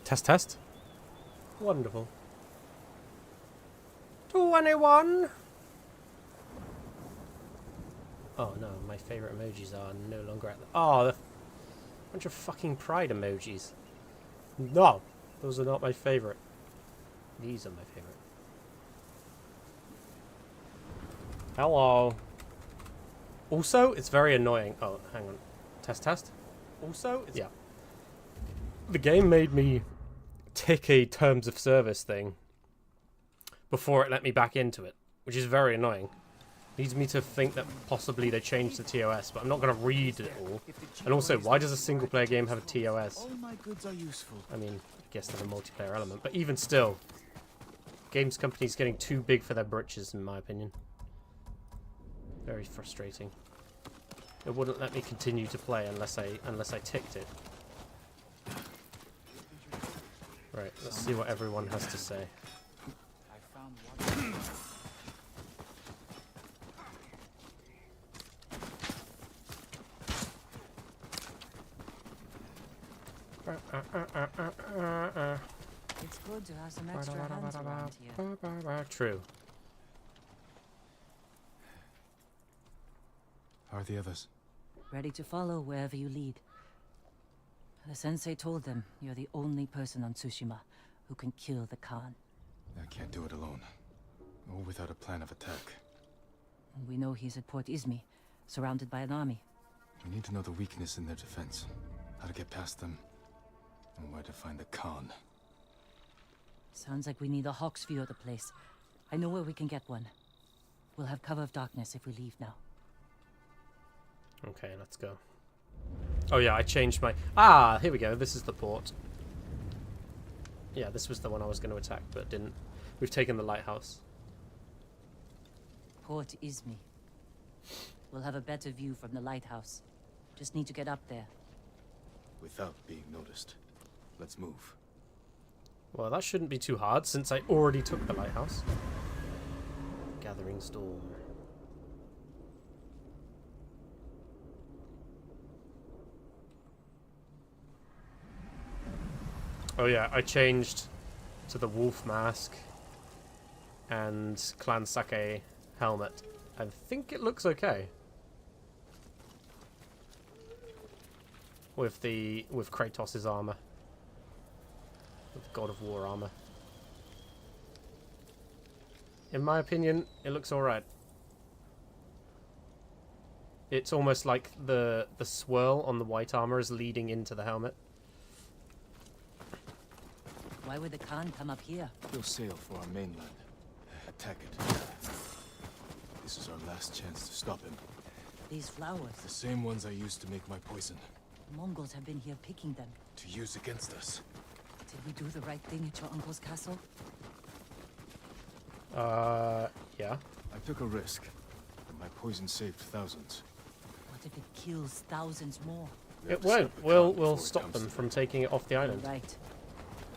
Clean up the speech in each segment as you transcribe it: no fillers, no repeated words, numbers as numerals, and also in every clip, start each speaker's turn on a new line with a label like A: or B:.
A: Test, test. Wonderful. 21! Oh no, my favourite emojis are no longer at the... Oh, the bunch of fucking pride emojis. No! Those are not my favourite. These are my favourite. Hello. Also, it's very annoying. Oh, hang on. Test, test. Also, it's... Yeah. The game made me tick a terms of service thing before it let me back into it, which is very annoying. Leads me to think that possibly they changed the TOS, but I'm not going to read it all. And also, why does a single-player game have a TOS? I mean, I guess there's a multiplayer element, but even still, games companies getting too big for their britches, in my opinion. Very frustrating. It wouldn't let me continue to play unless I ticked it. Right, let's see what everyone has to say.
B: It's good to have some extra hands around here.
A: True.
C: How are the others?
B: Ready to follow wherever you lead. The sensei told them you're the only person on Tsushima who can kill the Khan.
C: I can't do it alone. Or without a plan of attack.
B: And we know he's at Port Izmi, surrounded by an army.
C: We need to know the weakness in their defense, how to get past them, and where to find the Khan.
B: Sounds like we need a hawk's view of the place. I know where we can get one. We'll have cover of darkness if we leave now.
A: Okay, let's go. Oh yeah, I changed my... Ah, here we go. This is the port. Yeah, this was the one I was going to attack, but didn't. We've taken the lighthouse.
B: Port Izmi. We'll have a better view from the lighthouse. Just need to get up there.
C: Without being noticed. Let's move.
A: Well, that shouldn't be too hard, since I already took the lighthouse. Gathering storm. Oh yeah, I changed to the wolf mask and Clan Sake helmet. I think it looks okay. With Kratos' armor. With God of War armor. In my opinion, it looks alright. It's almost like the swirl on the white armor is leading into the helmet.
B: Why would the Khan come up here?
C: He'll sail for our mainland. Attack it. This is our last chance to stop him.
B: These flowers.
C: The same ones I used to make my poison.
B: Mongols have been here picking them.
C: To use against us.
B: Did we do the right thing at your uncle's castle?
A: Yeah.
C: I took a risk, and my poison saved thousands.
B: What if it kills thousands more?
A: It won't. We'll stop them from taking it off the island.
B: You're right.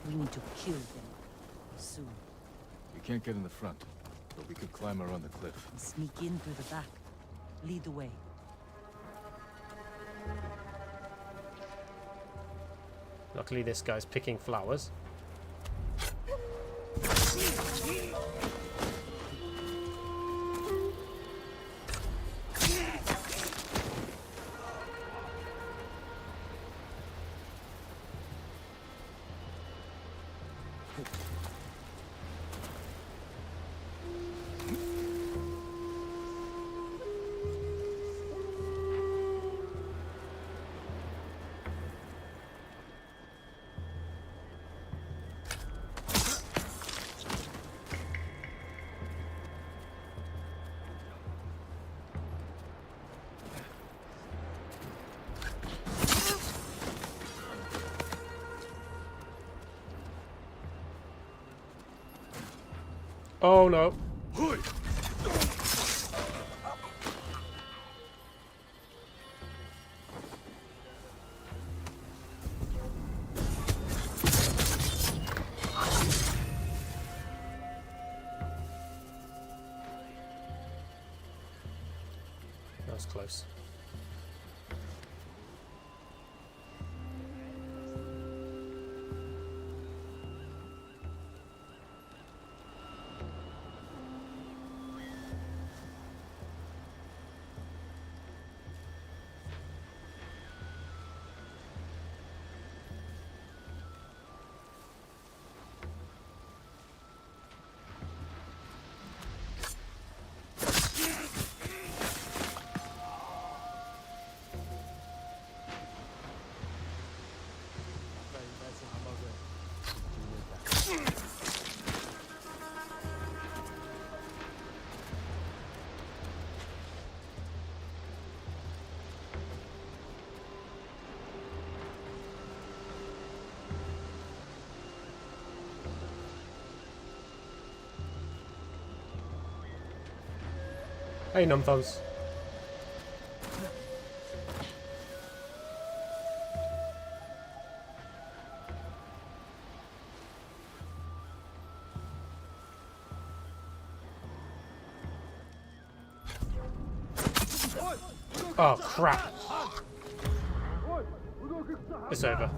B: We need to kill them. Soon.
C: We can't get in the front, but we could climb around the cliff.
B: And sneak in through the back. Lead the way.
A: Luckily this guy's picking flowers. Oh no. That was close. Hey, Numb Thumbs. Oh, crap. It's over.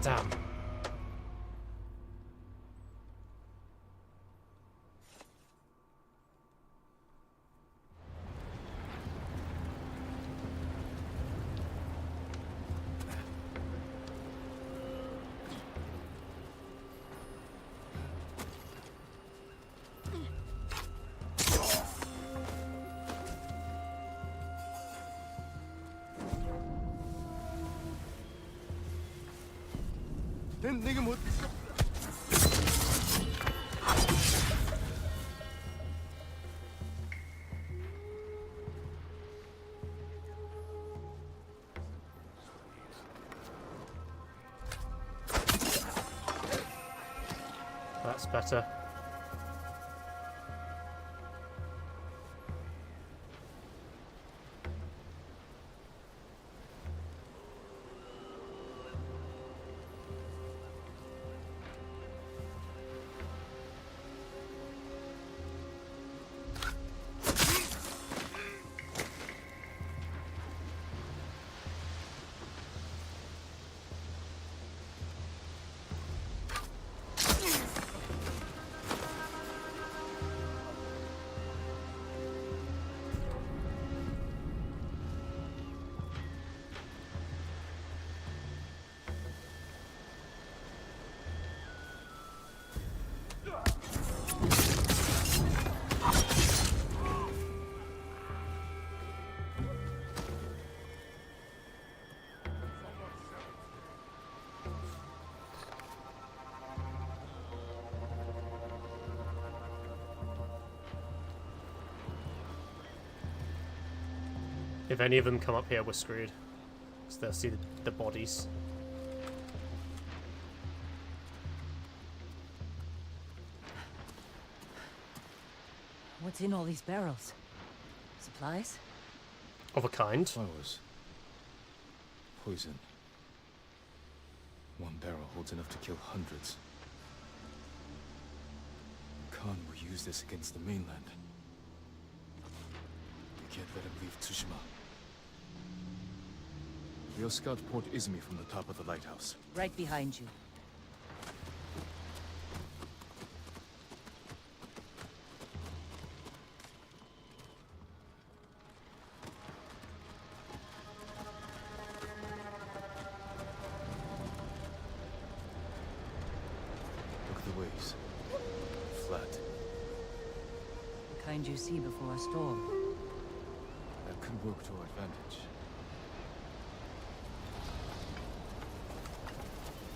A: Damn. That's better. If any of them come up here, we're screwed. Because they'll see the bodies.
B: What's in all these barrels? Supplies?
A: Of a kind.
C: Flowers. Poison. One barrel holds enough to kill hundreds. Khan will use this against the mainland. We can't let him leave Tsushima. We'll scout Port Izumi from the top of the lighthouse.
B: Right behind you.
C: Look at the waves. Flat.
B: The kind you see before a storm.
C: That could work to our advantage.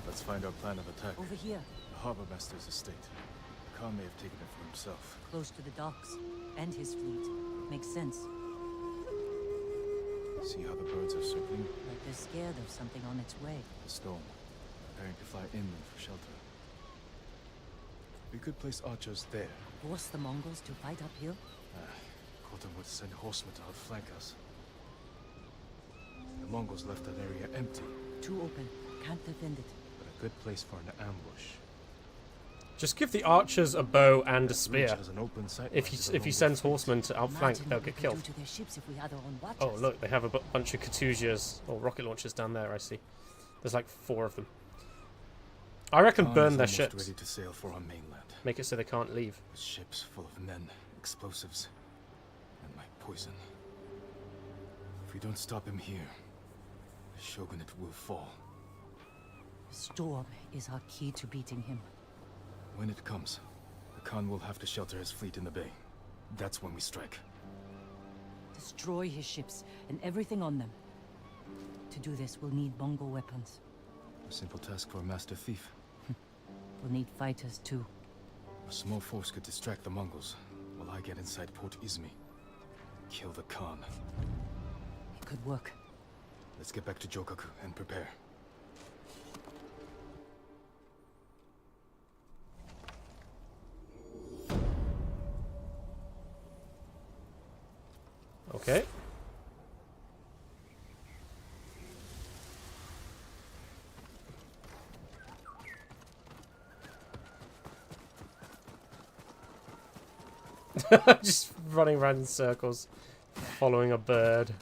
C: Let's find our plan of attack.
B: Over here,
C: The harbor master's estate. Khan may have taken it for himself.
B: close to the docks. And his fleet. Makes sense.
C: See how the birds are circling?
B: Like they're scared of something on its way.
C: The storm. Preparing to fly inland for shelter. We could place archers there.
B: Force the Mongols to fight uphill?
C: Khotan would send horsemen to outflank us. The Mongols left that area empty,
B: Too open. Can't defend it.
C: but a good place for an ambush.
A: Just give the archers a bow and a
C: That
A: spear.
C: bridge has an open sight
A: If
C: line
A: he
C: to the Mongol
A: sends
C: fleet.
A: horsemen to outflank,
B: Imagine
A: they'll
B: what
A: get
B: we could
A: killed.
B: do to their ships if we had our own watchers.
A: Oh look, they have a bunch of Katyushias or rocket launchers down there. I see. There's like 4 of them. I reckon
C: Khan
A: burn
C: is
A: their
C: almost
A: ships.
C: ready to sail for our mainland.
A: Make it so they can't leave.
C: With ships full of men, explosives, and my poison. If we don't stop him here, the shogunate will fall.
B: Storm is our key to beating him.
C: When it comes, the Khan will have to shelter his fleet in the bay. That's when we strike.
B: Destroy his ships and everything on them. To do this, we'll need Mongol weapons.
C: A simple task for a master thief.
B: We'll need fighters too.
C: A small force could distract the Mongols, while I get inside Port Izumi. Kill the Khan.
B: could work.
C: Let's get back to Jokaku and prepare.
A: Okay. Just running around in circles, following a bird.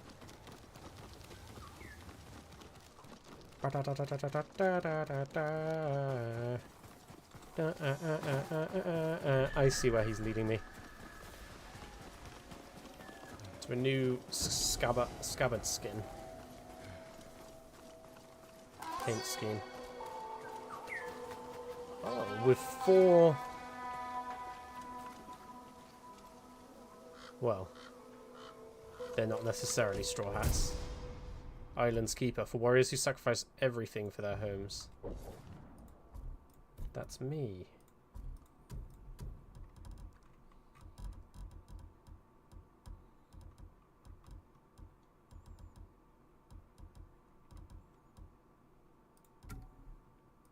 A: I see where he's leading me. To a new scabbard skin. Paint scheme. Oh, with 4... Well, they're not necessarily straw hats. Island's Keeper, for warriors who sacrifice everything for their homes. That's me.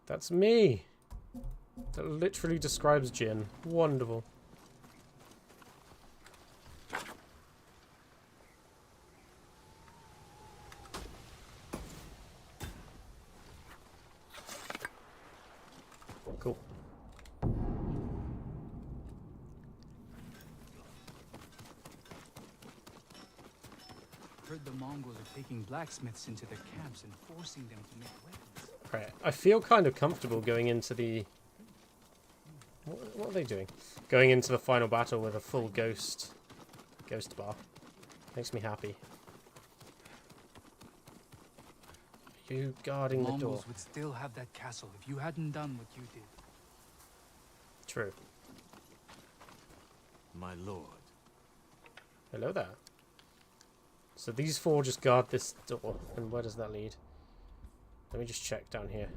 A: That's me. That literally describes Jin. Wonderful. Cool.
D: Heard the Mongols are taking blacksmiths into their camps and forcing them to make weapons.
A: Right. I feel kind of comfortable going into the... What are they doing? Going into the final battle with a full ghost bar. Makes me happy. You guarding the door.
D: Mongols would still have that castle if you hadn't done what you did.
A: True.
C: My lord.
A: Hello there. So these 4 just guard this door. And where does that lead? Let me just check down here.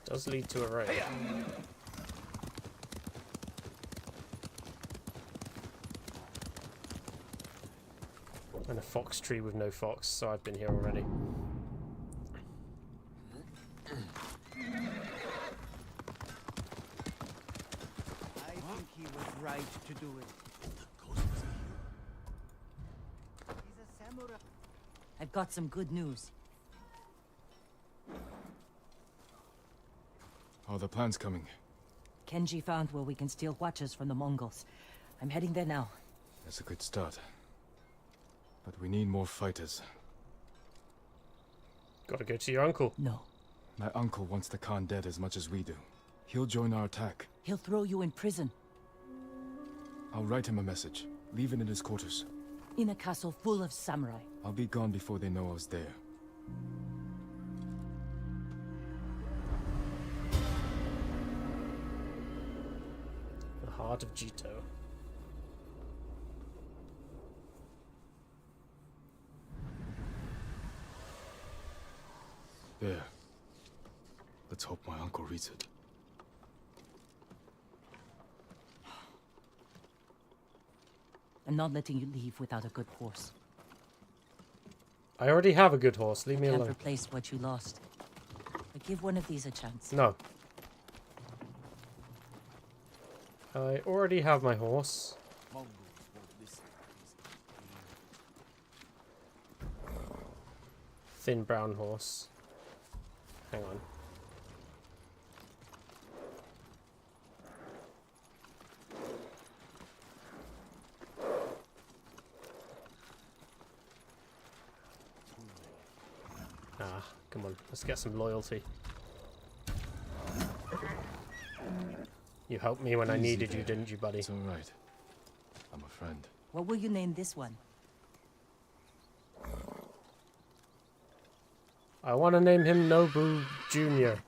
A: Does lead to a raid. And a fox tree with no fox, so I've been here already.
E: I think he was right to do it. He's a samurai.
B: I've got some good news.
C: Are the plans coming?
B: Kenji found where we can steal watches from the Mongols. I'm heading there now.
C: That's a good start. But we need more fighters.
A: Gotta go to your uncle.
B: No.
C: My uncle wants the Khan dead as much as we do. He'll join our attack.
B: He'll throw you in prison.
C: I'll write him a message. Leave it in his quarters.
B: In a castle full of samurai.
C: I'll be gone before they know I was there.
A: The heart of Jito.
C: There. Let's hope my uncle reads it.
B: I'm not letting you leave without a good horse.
A: I already have a good horse. Leave me
B: Can't
A: alone.
B: replace what you lost. But give one of these a chance.
A: No. I already have my horse.
E: Mongols won't listen.
A: Thin brown horse. Hang on. Ah, come on. Let's get some loyalty. You helped me when I
C: Easy
A: needed you,
C: there.
A: didn't you, buddy?
C: It's all right. I'm a friend.
B: What will you name this one?
A: I want to name him Nobu Jr.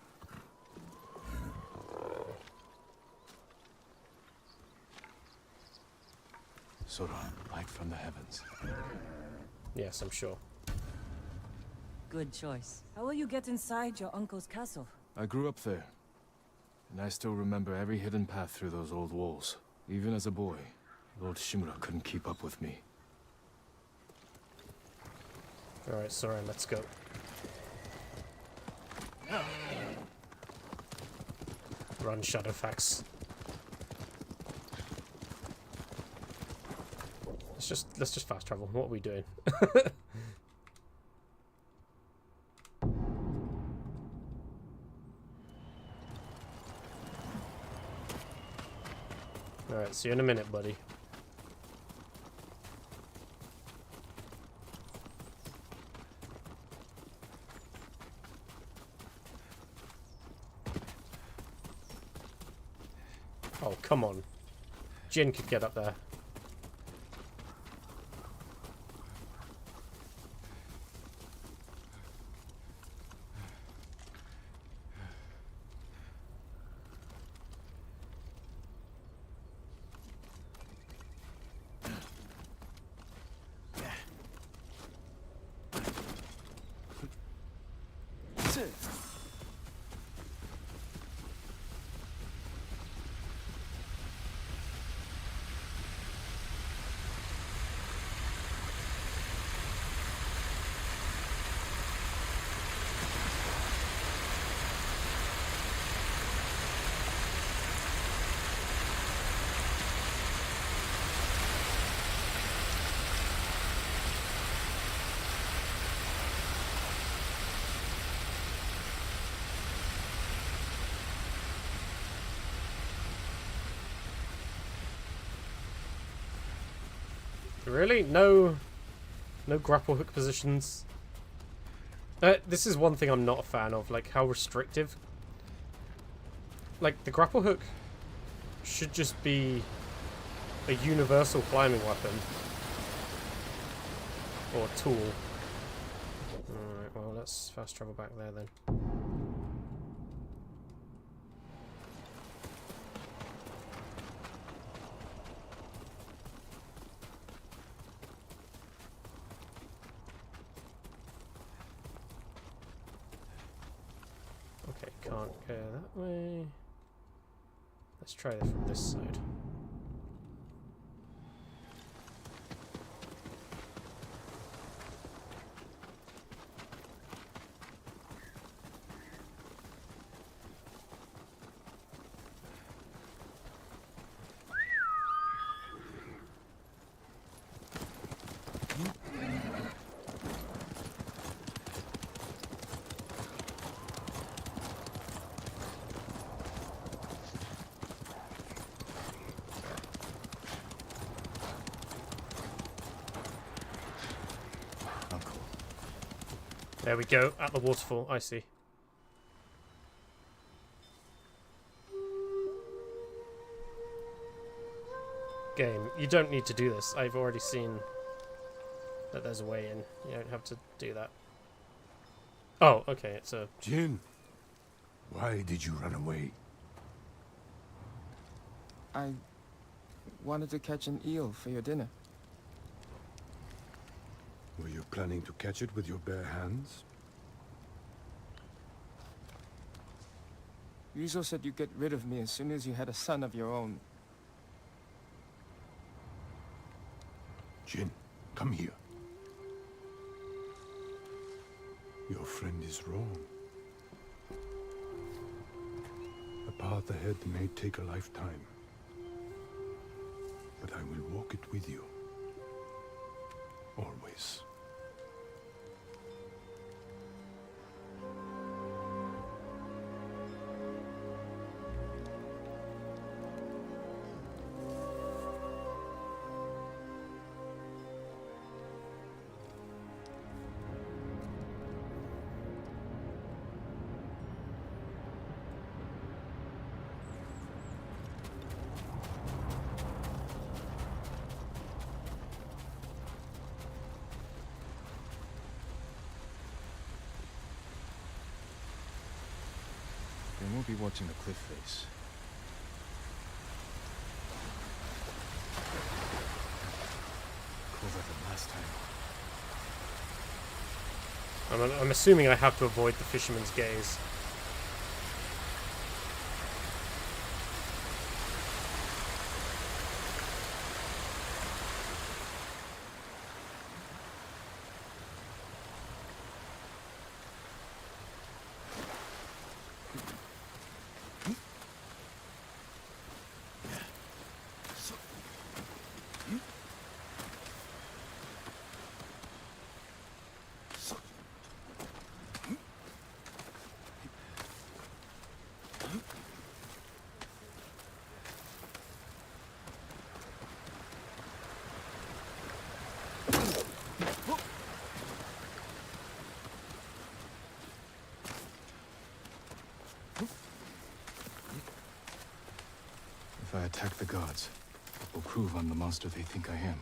C: Sora, light from the heavens.
A: Yes, I'm sure.
B: Good choice. How will you get inside your uncle's castle?
C: I grew up there, and I still remember every hidden path through those old walls. Even as a boy, Lord Shimura couldn't keep up with me.
A: Alright, Sora, let's go. Run, Shadowfax. Let's just fast travel. What are we doing? Alright, see you in a minute, buddy. Oh, come on. Jin could get up there. Really? No grapple hook positions? This is one thing I'm not a fan of, like how restrictive. Like, the grapple hook should just be a universal climbing weapon. Or tool. Alright, well, let's fast travel back there then. Okay, can't go that way. Let's try it from this side. There we go, at the waterfall, I see. Game, you don't need to do this. I've already seen that there's a way in. You don't have to do that. Oh, okay, it's a...
F: Jin, why did you run away?
G: I wanted to catch an eel for your dinner.
F: Were you planning to catch it with your bare hands?
G: Ryuzo said you'd get rid of me as soon as you had a son of your own.
F: Jin, come here. Your friend is wrong. A path ahead may take a lifetime, but I will walk it with you. Always.
C: They won't be watching the cliff face. time.
A: I'm assuming I have to avoid the fisherman's gaze.
C: If I attack the gods, it will prove I'm the monster they think I am.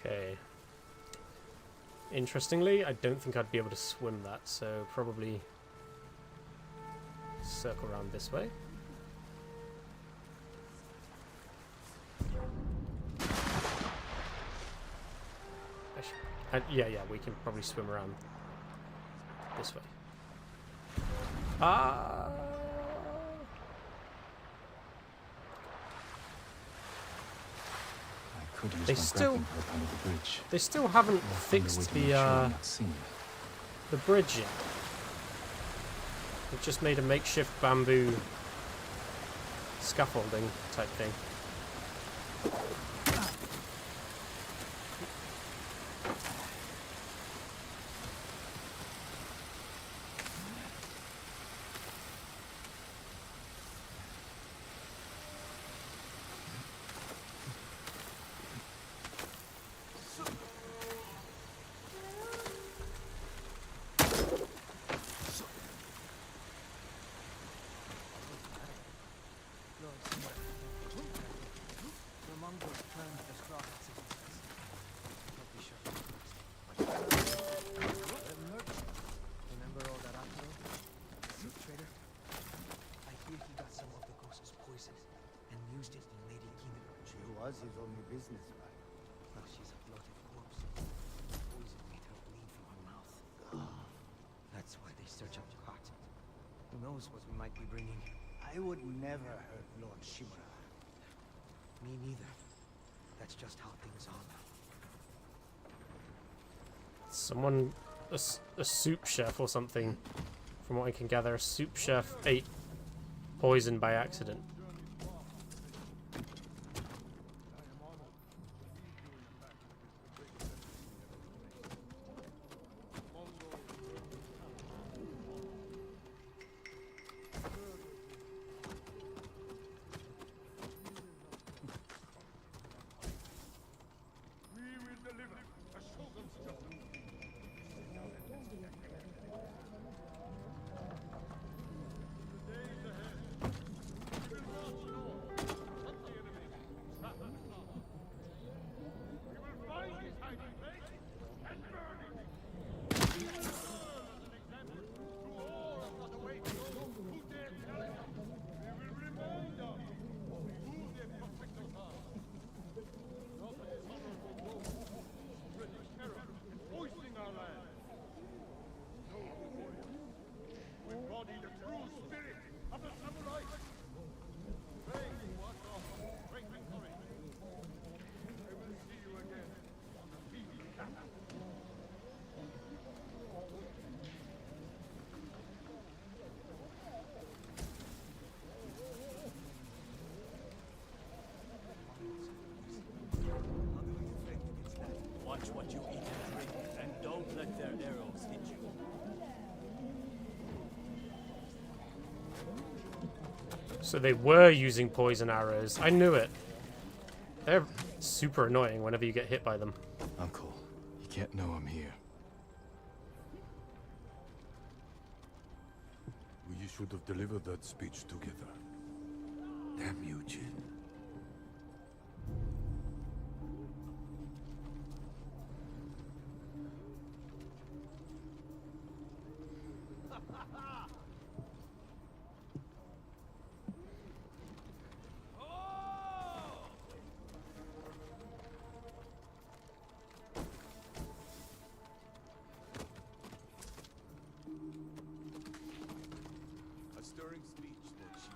C: Okay. Interestingly, I don't think I'd be able to swim that, so probably circle around this way. Yeah, we can probably swim around this way. They still haven't fixed the bridge yet. They've just made a makeshift bamboo scaffolding type thing.
E: His only business, right?
D: Well, she's a bloated corpse. Poison made her bleed from her mouth. That's why they search up the cart. Who knows what we might be bringing?
E: I would never hurt Lord Shimura.
D: Me neither. That's just how things are now.
A: Someone, a soup chef or something, from what I can gather, a soup chef ate poison by accident. So they were using poison arrows. I knew it. They're super annoying whenever you get hit by them.
C: Uncle, you can't know I'm here.
F: We should have delivered that speech together.
E: Damn you, Jin.
F: A stirring speech that she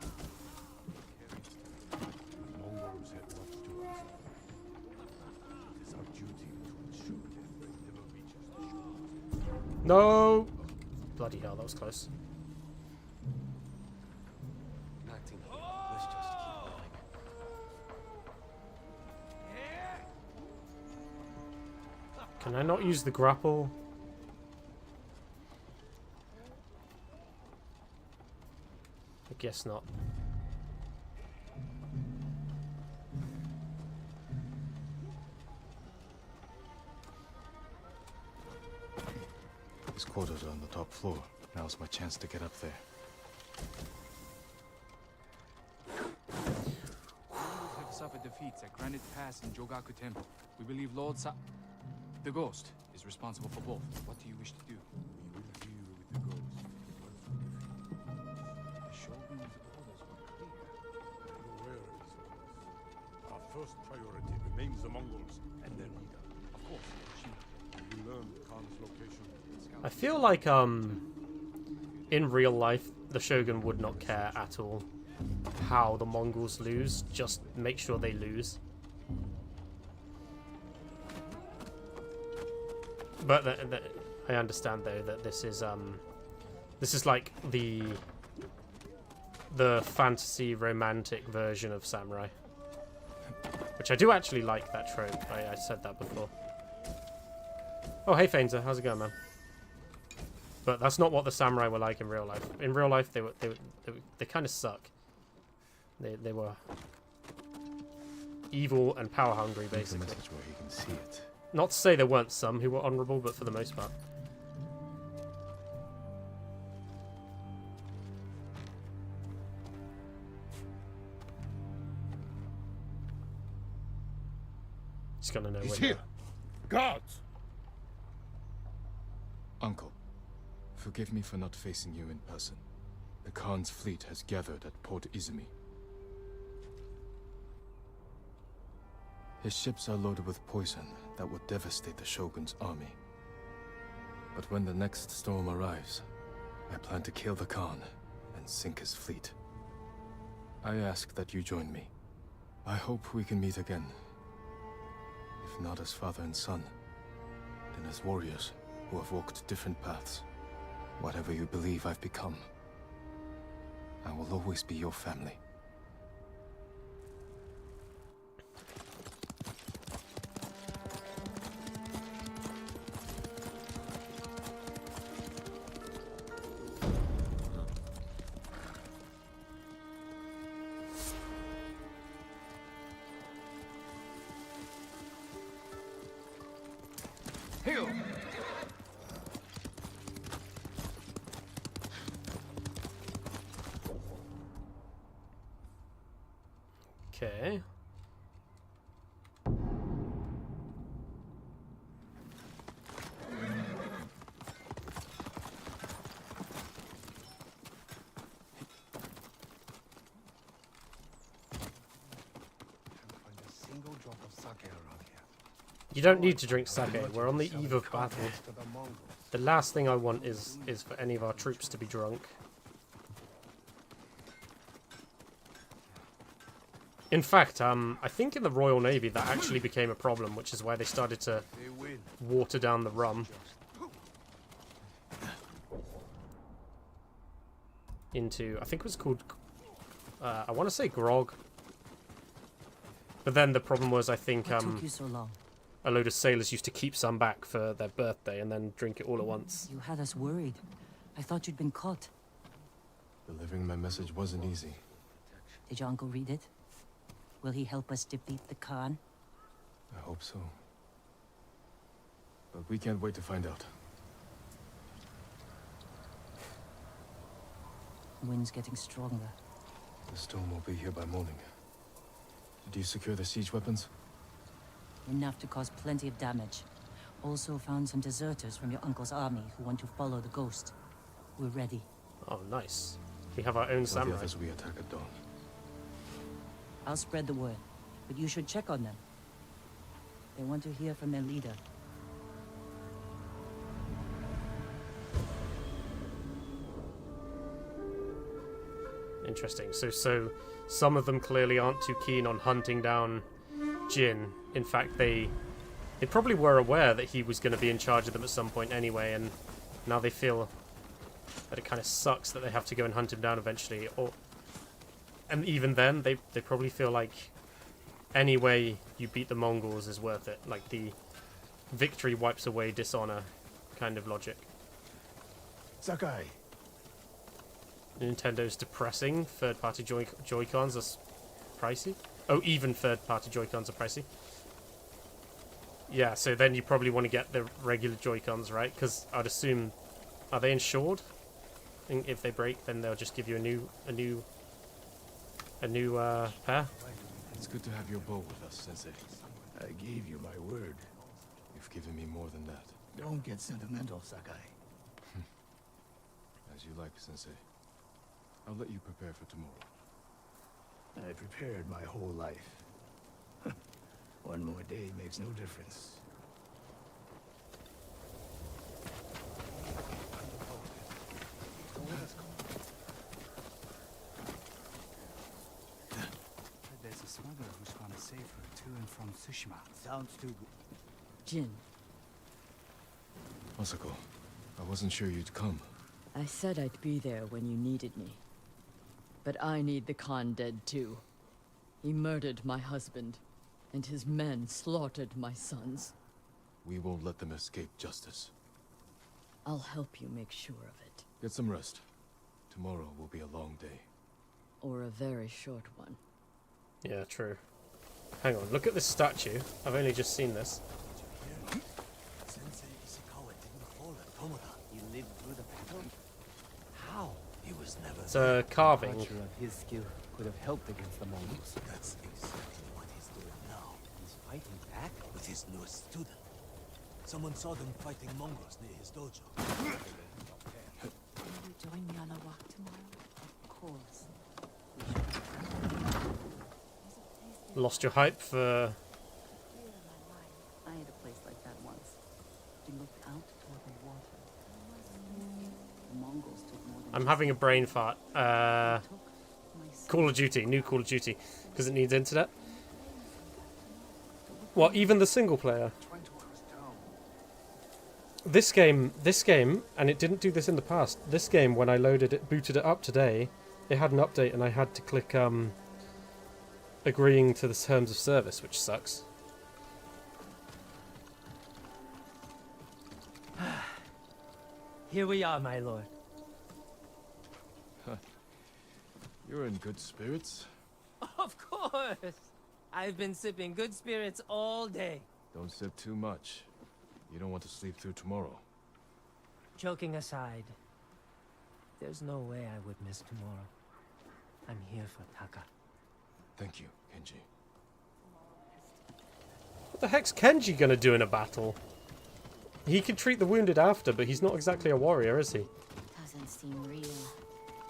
F: carries to the Mongols have much to answer. It is our duty to ensure their threat never reaches the shores.
A: No! Bloody hell, that was close.
D: Nothing. Let's just keep going.
A: Can I not use the grapple? I guess not.
C: His quarters are on the top floor. Now's my chance to get up there.
H: Have suffered defeats at Granite Pass and Jogaku Temple. We believe Lord the Ghost is responsible for both. What do you wish to do?
F: We will deal with the ghost once we defeat the Mongols.
H: The Shogun's orders were clear.
F: I am aware of his orders. Our first priority remains the Mongols and their leader.
H: Of course,
F: We will learn Khan's location.
A: I feel like, in real life, the Shogun would not care at all how the Mongols lose. Just make sure they lose. But I understand though that this is like the fantasy romantic version of samurai, which I do actually like that trope. I said that before. Oh, hey Fainter, how's it going, man? But that's not what the samurai were like in real life. In real life, they kind of suck. They were evil and power hungry, basically.
C: Leave the message where he can see it.
A: Not to say there weren't some who were honourable, but for the most part. Just gonna know
F: He's
A: when.
F: here! Guards!
C: Uncle, forgive me for not facing you in person. The Khan's fleet has gathered at Port Izumi. His ships are loaded with poison that will devastate the Shogun's army. But when the next storm arrives, I plan to kill the Khan and sink his fleet. I ask that you join me. I hope we can meet again. If not as father and son, then as warriors who have walked different paths. Whatever you believe I've become, I will always be your family.
A: Okay.
E: Find a single drop of sake around here.
A: You don't need to drink sake. We're on the eve of battle.
E: To the Mongols.
A: The last thing I want is for any of our troops to be drunk. In fact, I think in the Royal Navy that actually became a problem, which is why they started to
E: They win.
A: water down the rum into, I think it was called, I want to say grog. But then the problem was, I think,
B: What took you so long?
A: a load of sailors used to keep some back for their birthday and then drink it all at once.
B: You had us worried. I thought you'd been caught.
C: Delivering my message wasn't easy.
B: Did your uncle read it? Will he help us defeat the Khan?
C: I hope so. But we can't wait to find out.
B: Wind's getting stronger.
C: The storm will be here by morning. Did you secure the siege weapons?
B: Enough to cause plenty of damage. Also found some deserters from your uncle's army who want to follow the ghost. We're ready.
A: Oh, nice. We have our own
C: Tell the
A: samurai.
C: others we attack at dawn.
B: I'll spread the word, but you should check on them. They want to hear from their leader.
A: Interesting. So some of them clearly aren't too keen on hunting down Jin. In fact, they probably were aware that he was going to be in charge of them at some point anyway, and now they feel that it kind of sucks that they have to go and hunt him down eventually. And even then, they probably feel like any way you beat the Mongols is worth it. Like the victory wipes away dishonor kind of logic.
F: Sakai,
A: Nintendo's depressing. Third-party Joy-Cons are pricey. Oh, even third-party Joy-Cons are pricey. Yeah, so then you probably want to get the regular Joy-Cons, right? Because I'd assume, are they insured? And if they break, then they'll just give you a new pair.
C: It's good to have your bow with us, Sensei.
F: I gave you my word.
C: You've given me more than that.
F: Don't get sentimental, Sakai.
C: As you like, Sensei. I'll let you prepare for tomorrow.
F: I prepared my whole life. One more day makes no difference.
H: There's a smuggler who's gone to save her to and from Tsushima.
E: Sounds too good.
B: Jin,
C: Masako, I wasn't sure you'd come.
I: I said I'd be there when you needed me. But I need the Khan dead too. He murdered my husband, and his men slaughtered my sons.
C: We won't let them escape justice.
I: I'll help you make sure of it.
C: Get some rest. Tomorrow will be a long day.
I: Or a very short one.
A: Yeah, true. Hang on, look at this statue. I've only just seen this.
D: Sensei Ishikawa didn't fall at Tomoda. He lived through the battle? How? He was never
A: It's a carving.
D: Archer of his skill could have helped against the Mongols. That's exactly what he's doing now. He's fighting back with his newest student. Someone saw them fighting Mongols near his dojo.
B: will you join me on a walk tomorrow? Of course.
A: Lost your hype for...
B: I had a place like that once. We looked out toward the water. The Mongols took more than
A: I'm having a brain fart.
B: took my
A: Call of Duty, new Call of Duty, because it needs internet. Well, even the single player. This game, and it didn't do this in the past. This game, when I loaded it, booted it up today, it had an update, and I had to click agreeing to the terms of service, which sucks.
D: Here we are, my lord.
C: You're in good spirits.
D: Of course! I've been sipping good spirits all day.
C: Don't sip too much. You don't want to sleep through tomorrow.
D: Joking aside, there's no way I would miss tomorrow. I'm here for Taka.
C: Thank you, Kenji.
A: What the heck's Kenji gonna do in a battle? He can treat the wounded after, but he's not exactly a warrior, is he?
J: Doesn't seem real.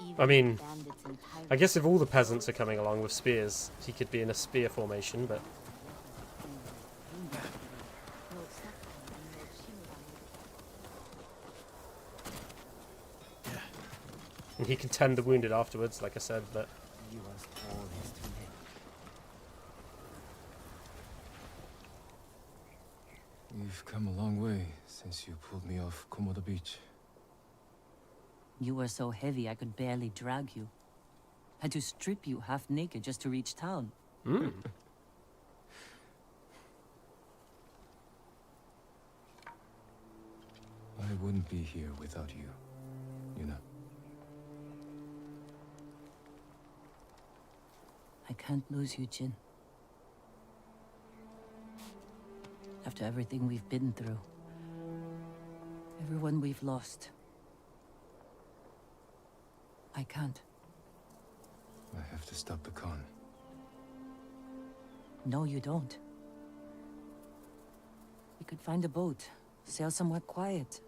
J: Even
A: I mean,
J: bandits and pirates.
A: I guess if all the peasants are coming along with spears, he could be in a spear formation, but... And he can tend the wounded afterwards, like I said, but...
D: You asked all his two men.
C: We've come a long way since you pulled me off Komoda Beach.
B: You were so heavy I could barely drag you. Had to strip you half naked just to reach town.
A: Hmm.
C: I wouldn't be here without you, you know.
B: I can't lose you, Jin. After everything we've been through, everyone we've lost, I can't.
C: I have to stop the Khan.
B: No, you don't. We could find a boat, sail somewhere quiet,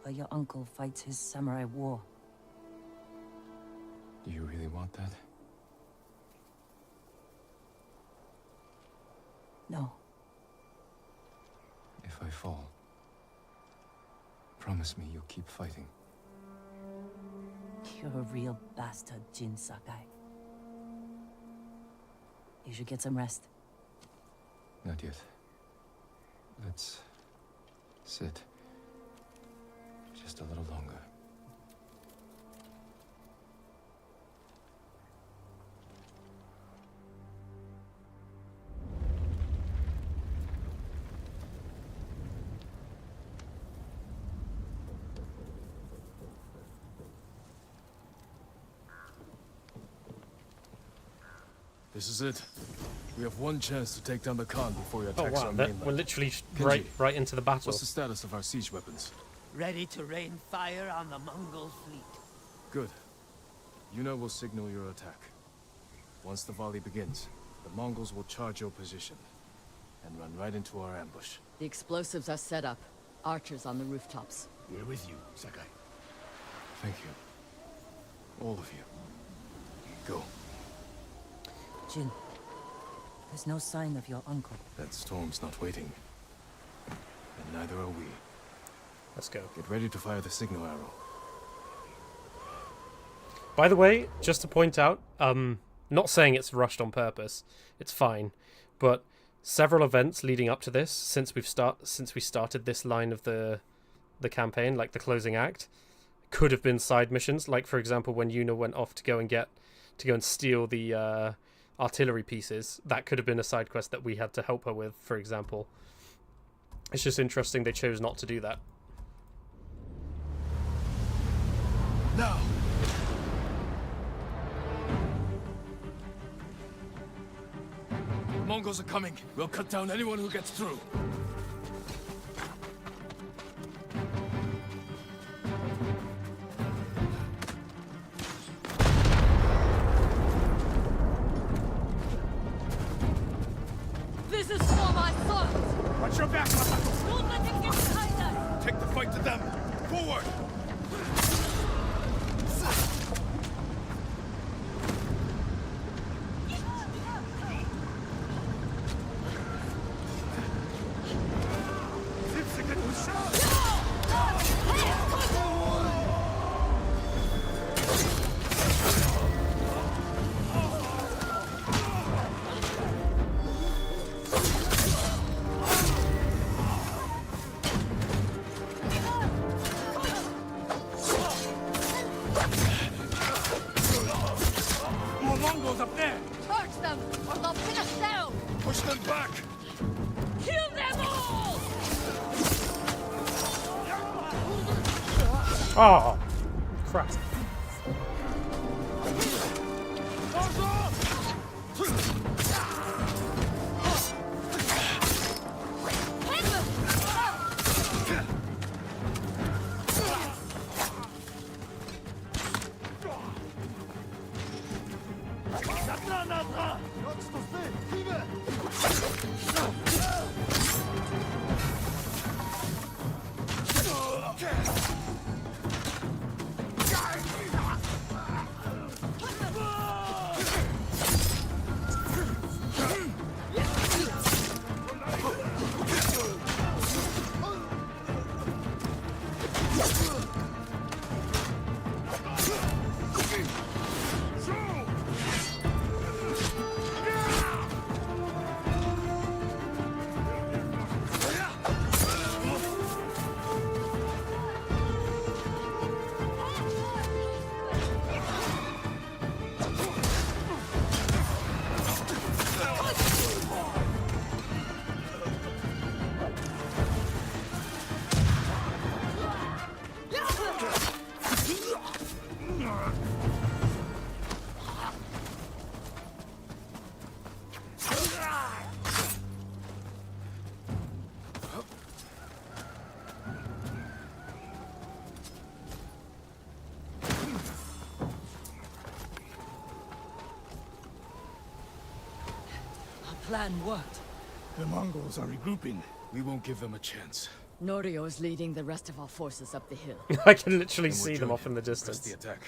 B: while your uncle fights his samurai war.
C: Do you really want that?
B: No.
C: If I fall, promise me you'll keep fighting.
B: You're a real bastard, Jin Sakai. You should get some rest.
C: Not yet. Let's sit just a little longer. This is it. We have one chance to take down the Khan before he
A: Oh
C: attacks
A: wow,
C: our
A: that,
C: mainland.
A: we're literally
C: Kenji,
A: right into the battle.
C: What's the status of our siege weapons?
E: Ready to rain fire on the Mongol fleet.
C: Good. Yuna will signal your attack. Once the volley begins, the Mongols will charge your position and run right into our ambush.
I: The explosives are set up. Archers on the rooftops.
F: We're with you, Sakai.
C: Thank you. All of you. Go.
B: Jin, there's no sign of your uncle.
C: That storm's not waiting. And neither are we.
A: Let's go.
C: Get ready to fire the signal arrow.
A: By the way, just to point out, not saying it's rushed on purpose. It's fine, but several events leading up to this, since we started this line of the campaign, like the closing act, could have been side missions. Like for example, when Yuna went off to go and steal the artillery pieces, that could have been a side quest that we had to help her with, for example. It's just interesting they chose not to do that.
C: Now! The Mongols are coming. We'll cut down anyone who gets through.
I: This is for my sons!
F: Watch your back, Masato!
I: Don't let him get behind us!
F: Take the fight to them! Forward! More Mongols up there!
I: Charge them, or they'll pin us down!
F: Push them back!
I: Kill them all!
A: Oh, crap.
I: plan worked.
F: The Mongols are regrouping.
C: We won't give them a chance.
I: Norio is leading the rest of our forces up the hill.
A: I can literally
C: Then we'll
A: see them
C: join
A: off in the
C: him. Press
A: distance.
C: the attack.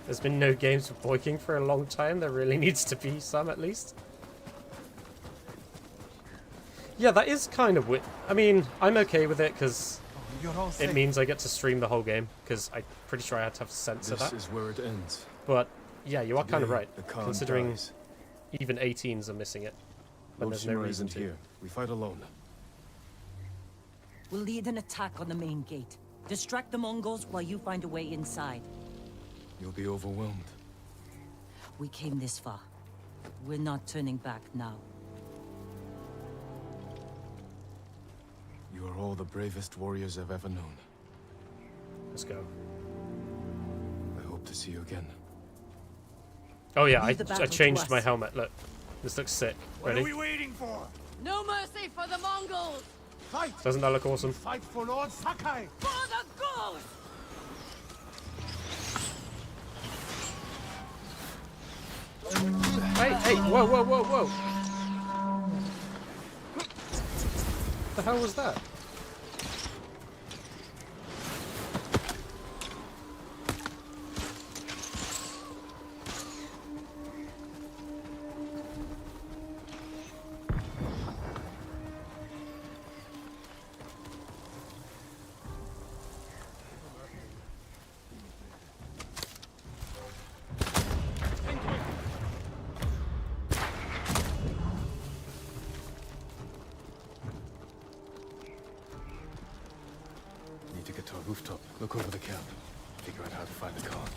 A: There's been no games for Boy King for a long time. There really needs to be some, at least. Yeah, that is kind of weird. I mean, I'm okay with it because it means I get to stream the whole game. Because I'm pretty sure I had to have censor
C: This
A: that.
C: is where it ends.
A: But yeah, you are kind of
C: Today,
A: right.
C: the Khan
A: Considering
C: dies.
A: even 18s are missing it. But
C: Lord
A: there's no
C: Shima
A: reason
C: isn't
A: to.
C: here. We fight alone.
B: We'll lead an attack on the main gate. Distract the Mongols while you find a way inside.
C: You'll be overwhelmed.
B: We came this far. We're not turning back now.
C: You are all the bravest warriors I've ever known.
A: Let's go.
C: I hope to see you again.
A: Oh yeah,
B: Leave the
A: I
B: battle
A: changed
B: to
A: my
B: us.
A: helmet. Look, this looks sick.
F: What
A: Ready?
F: are we waiting for?
I: No mercy for the Mongols!
F: Fight!
A: Doesn't that look awesome?
F: Fight for Lord Sakai!
I: For the ghost!
A: Hey, whoa, whoa, whoa, whoa! The hell was that?
C: Need to get to a rooftop. Look over the camp. Figure out how to find the Khan.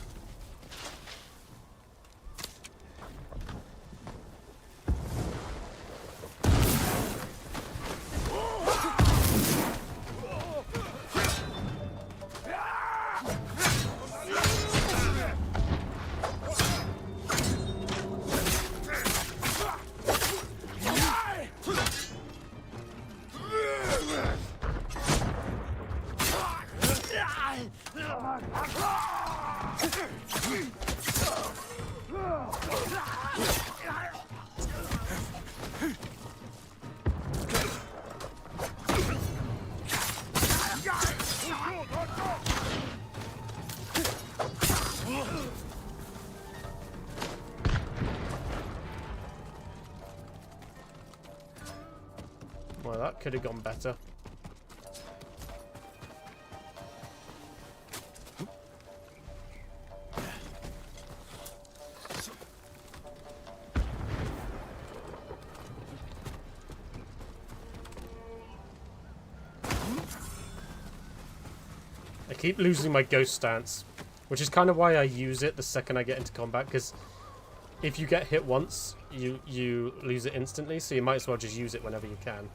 C: Well, that could have gone better. I keep losing my ghost stance, which is kind of why I use it the second I get into combat, because if you get hit once, you lose it instantly, so you might as well just use it whenever you can.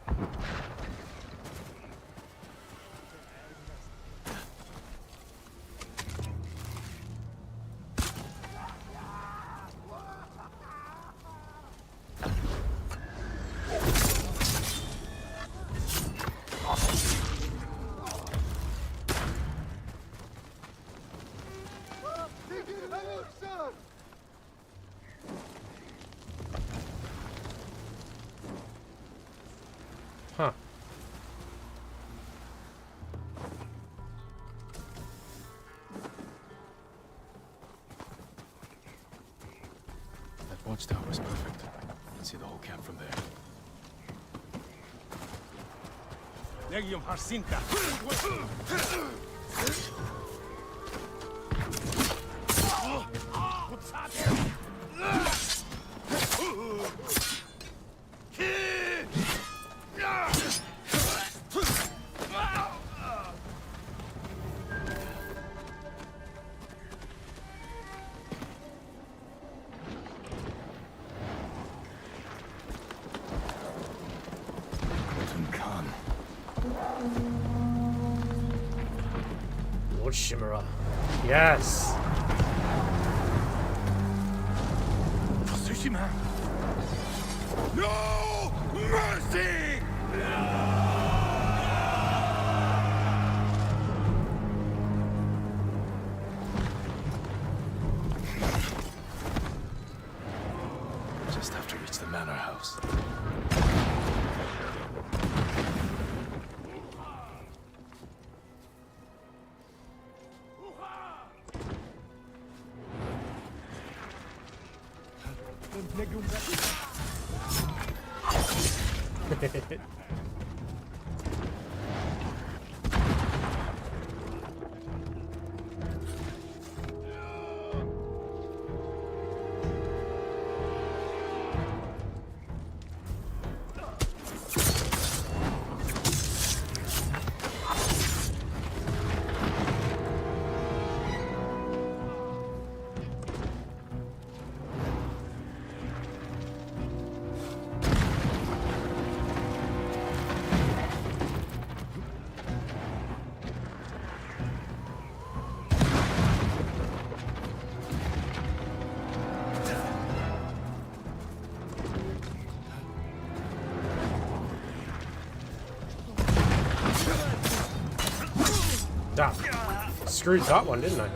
C: Huh. That watchtower is perfect. You can see the whole camp from there.
F: Legium Harsinta!
C: Khan.
A: Lord Shimura. Yes!
F: TSUSHIMA! No mercy!
C: just have to reach the manor house.
A: Damn. Screwed that one, didn't I?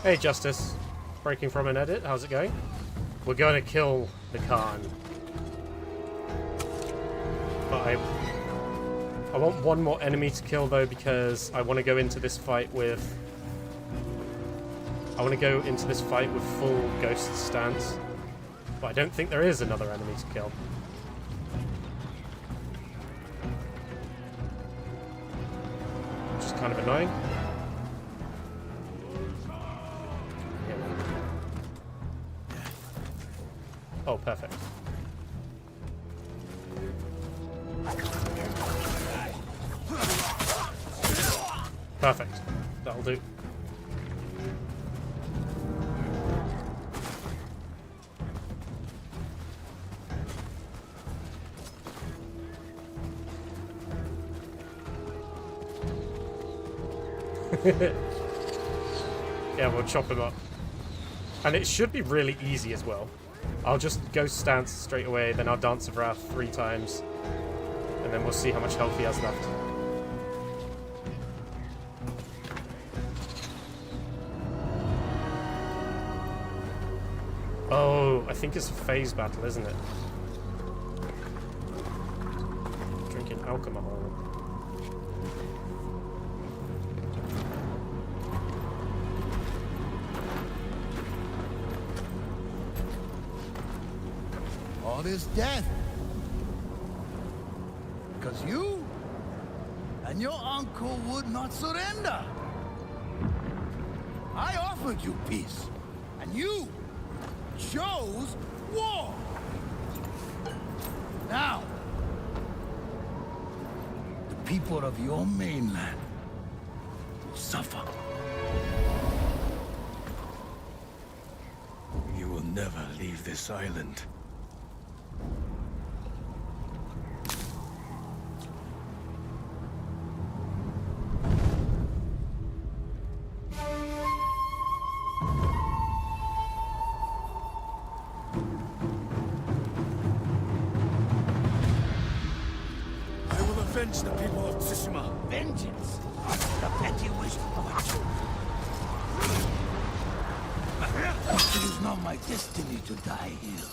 A: Hey Justice, breaking from an edit, how's it going? We're going to kill the Khan. But I want one more enemy to kill though, because I want to go into this fight with... full ghost stance. But I don't think there is another enemy to kill. Which is kind of annoying. Oh, perfect. Perfect. That'll do. Yeah, we'll chop him up. And it should be really easy as well. I'll just go stance straight away, then I'll Dance of Wrath 3 times, and then we'll see how much health he has left. Oh, I think it's a phase battle, isn't it? Drinking alcohol.
K: All this death. Because you and your uncle would not surrender. I offered you peace, and you chose war. Now, the people of your mainland will suffer.
C: You will never leave this island.
K: I will avenge the people of Tsushima. Vengeance not my destiny to die here.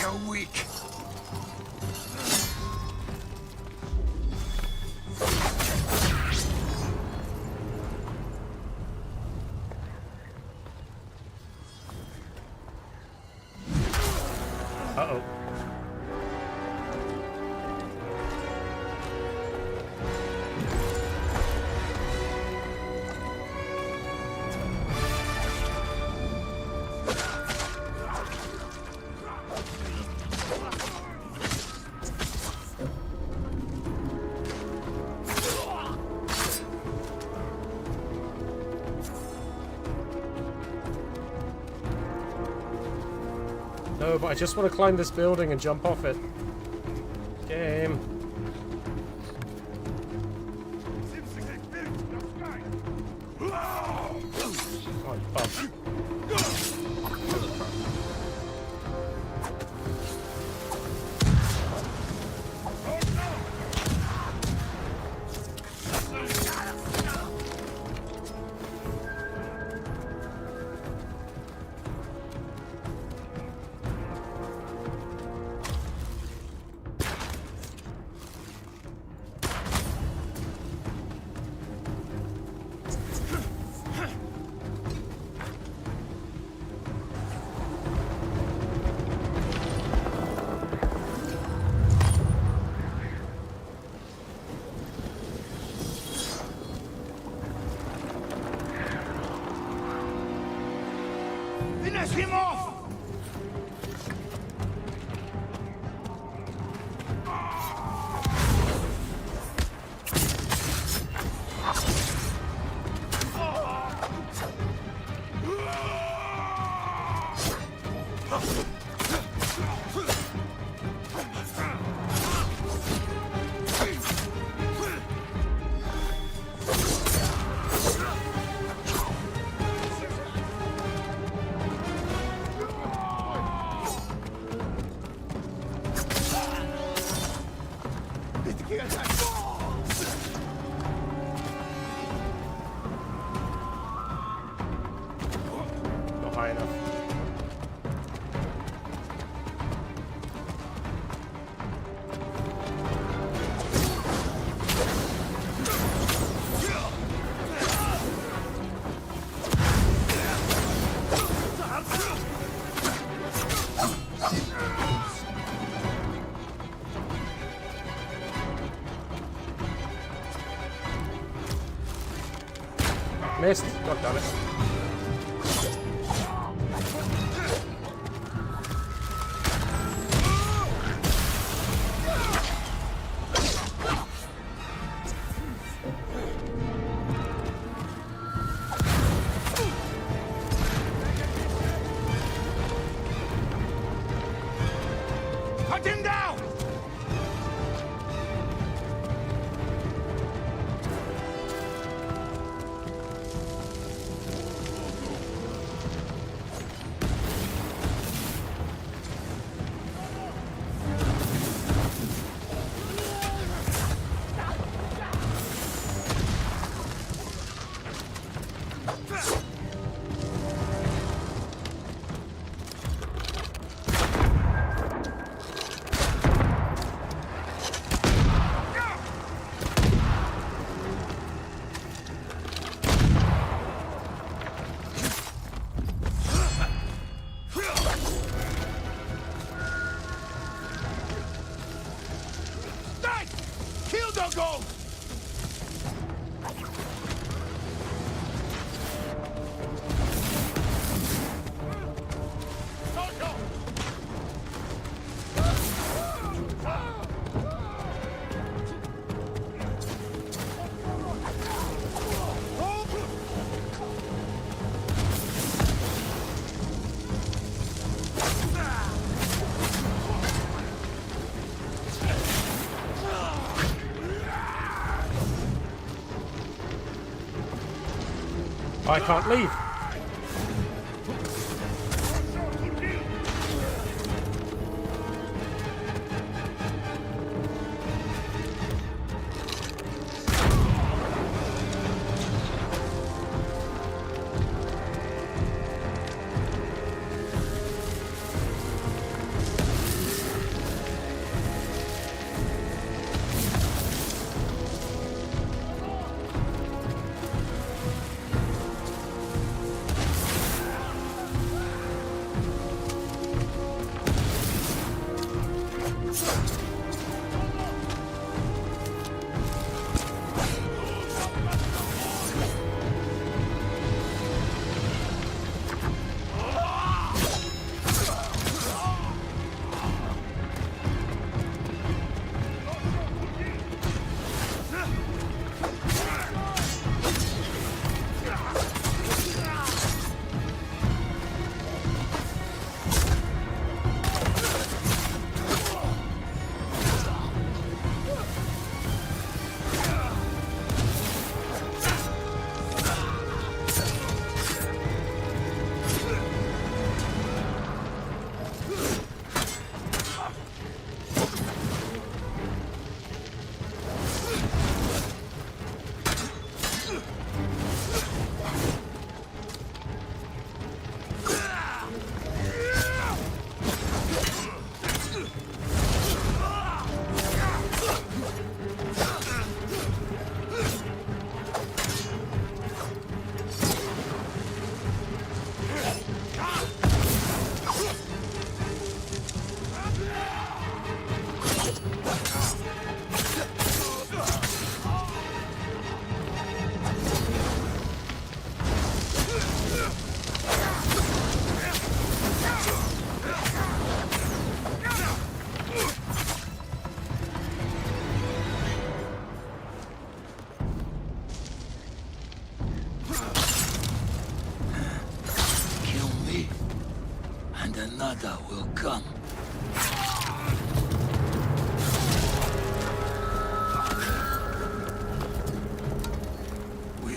K: You're weak.
A: Uh-oh. No, but I just want to climb this building and jump off it. Game. Oh, fuck.
K: Finish him off!
A: Not high enough. Missed. God damn it.
K: Cut him down! Kill the ghost!
A: I can't leave.
K: Nada will come. We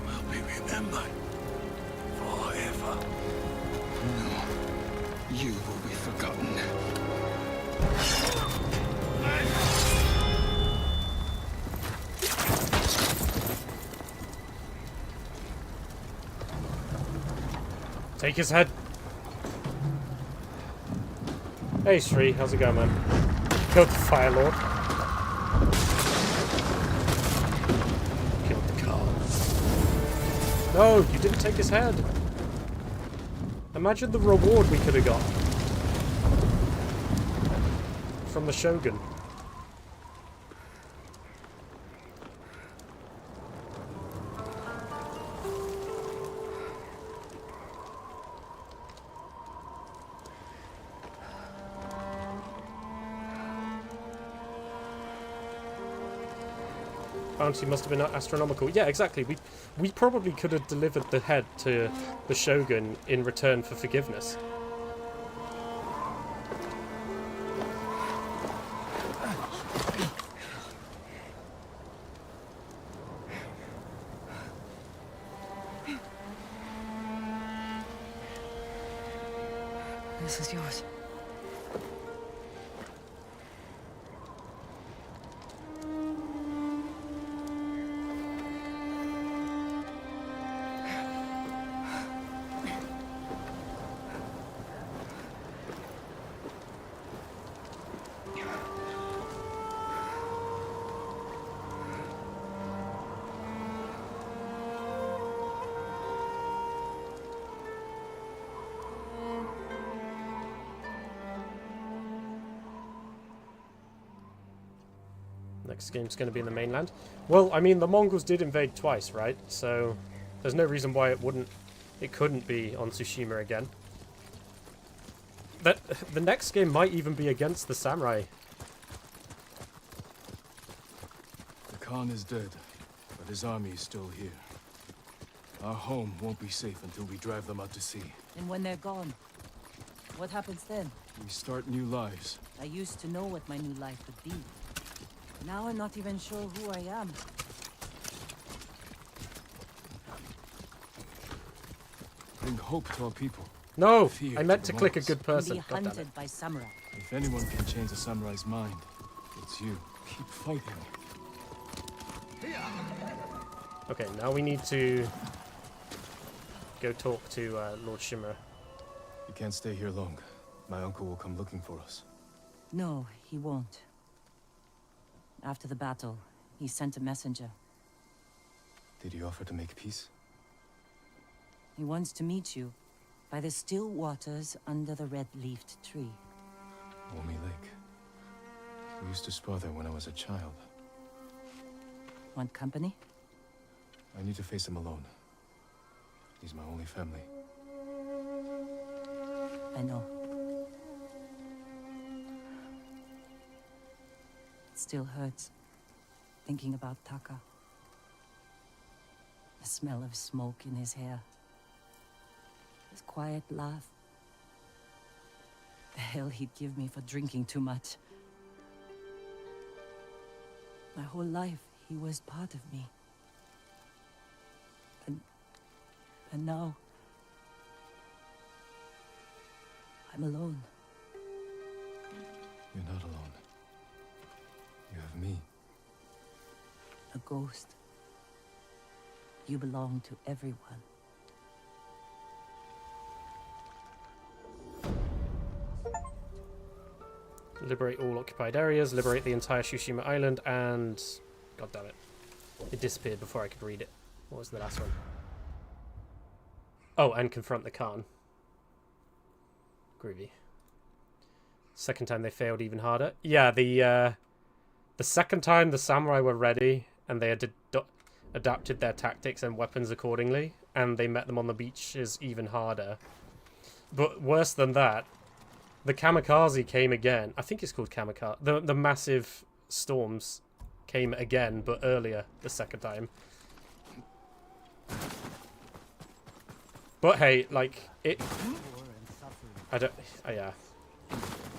K: will be remembered forever. No, you will be forgotten.
A: Take his head. Hey Sri, how's it going, man? Killed the Fire Lord. Killed the car. No, you didn't take his head. Imagine the reward we could have got from the Shogun. Bounty must have been astronomical. Yeah, exactly. We probably could have delivered the head to the Shogun in return for forgiveness.
B: This is yours.
A: Next game's going to be in the mainland. Well, I mean, the Mongols did invade twice, right? So there's no reason why it couldn't be on Tsushima again. The next game might even be against the samurai.
C: The Khan is dead, but his army is still here. Our home won't be safe until we drive them out to sea.
B: And when they're gone, what happens then?
C: We start new lives.
B: I used to know what my new life would be. Now I'm not even sure who I am.
C: Bring hope to our people.
A: No!
C: Fear
A: I meant
C: to
A: to
C: the
A: click a
C: Mongols.
A: good person.
B: Be
A: God damn it.
B: hunted by samurai.
C: If anyone can change a samurai's mind, it's you. Keep fighting.
A: Okay, now we need to go talk to Lord Shimura.
C: You can't stay here long. My uncle will come looking for us.
B: No, he won't. After the battle, he sent a messenger.
C: Did he offer to make peace?
B: He wants to meet you by the still waters under the red-leafed tree.
C: Omi Lake. We used to spar there when I was a child.
B: Want company?
C: I need to face him alone. He's my only family.
B: I know. It still hurts, thinking about Taka. The smell of smoke in his hair. His quiet laugh. The hell he'd give me for drinking too much. My whole life, he was part of me. And now, I'm alone.
C: You're not alone. You have me.
B: A ghost. You belong to everyone.
A: Liberate all occupied areas, liberate the entire Tsushima island, and... God damn it. It disappeared before I could read it. What was the last one? Oh, and confront the Khan. Groovy. Second time they failed even harder. Yeah, the second time the samurai were ready, and they had adapted their tactics and weapons accordingly, and they met them on the beaches even harder. But worse than that, the kamikaze came again. I think it's called kamikaze. The massive storms came again, but earlier, the second time. But hey, like, Yeah.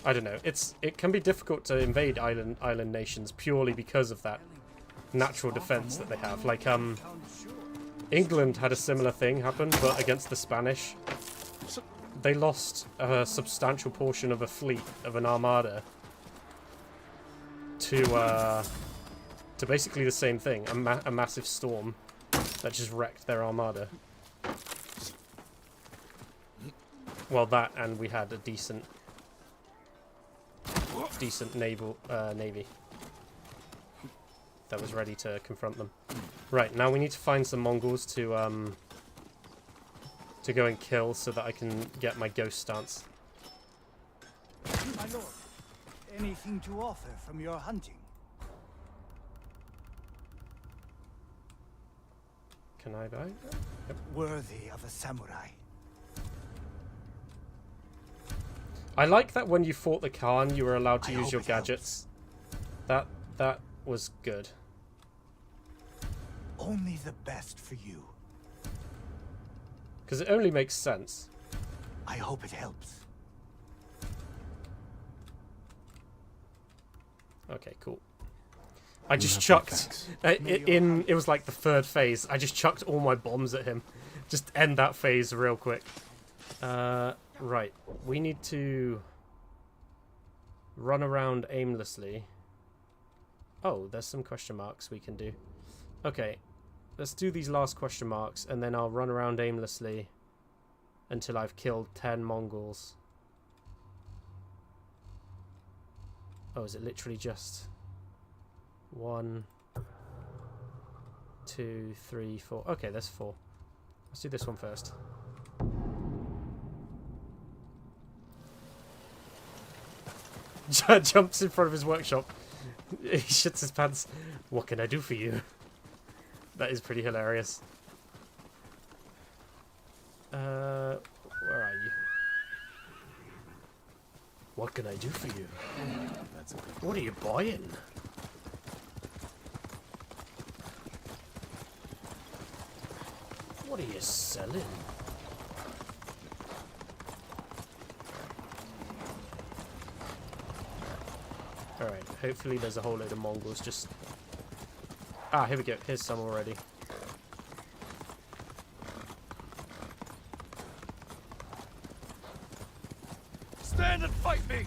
A: I don't know. It can be difficult to invade island nations purely because of that natural defense that they have. Like England had a similar thing happen, but against the Spanish, they lost a substantial portion of a fleet of an armada to basically the same thing, a massive storm that just wrecked their armada. Well, that, and we had a decent navy that was ready to confront them. Right, now we need to find some Mongols to go and kill so that I can get my ghost stance.
E: My lord, anything to offer from your hunting?
A: Can I buy? Yep.
E: Worthy of a samurai.
A: I like that when you fought the Khan, you were allowed to
E: I
A: use
E: hope
A: your
E: it helps.
A: gadgets. That was good.
E: Only the best for you.
A: Because it only makes sense.
E: I hope it helps.
A: Okay, cool. I just chucked it was like the third phase. I just chucked all my bombs at him. Just end that phase real quick. Right. We need to run around aimlessly. Oh, there's some question marks we can do. Okay. Let's do these last question marks, and then I'll run around aimlessly until I've killed 10 Mongols. Oh, is it literally just 1, 2, 3, 4? Okay, there's 4. Let's do this one first. Jumps in front of his workshop. He shits his pants. What can I do for you? That is pretty hilarious. Where are you? What can I do for you?
C: That's a good
A: What are you buying? What are you selling? Alright, hopefully there's a whole load of Mongols just... Ah, here we go. Here's some already.
F: Stand and fight me!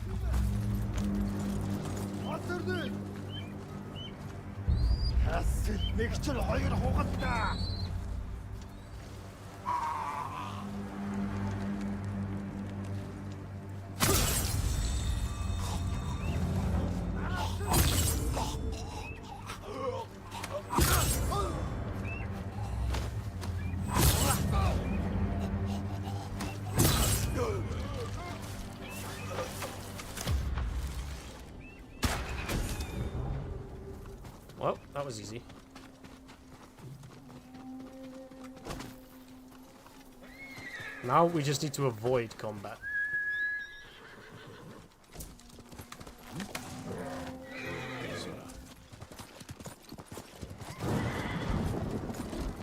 A: Well, that was easy. Now we just need to avoid combat.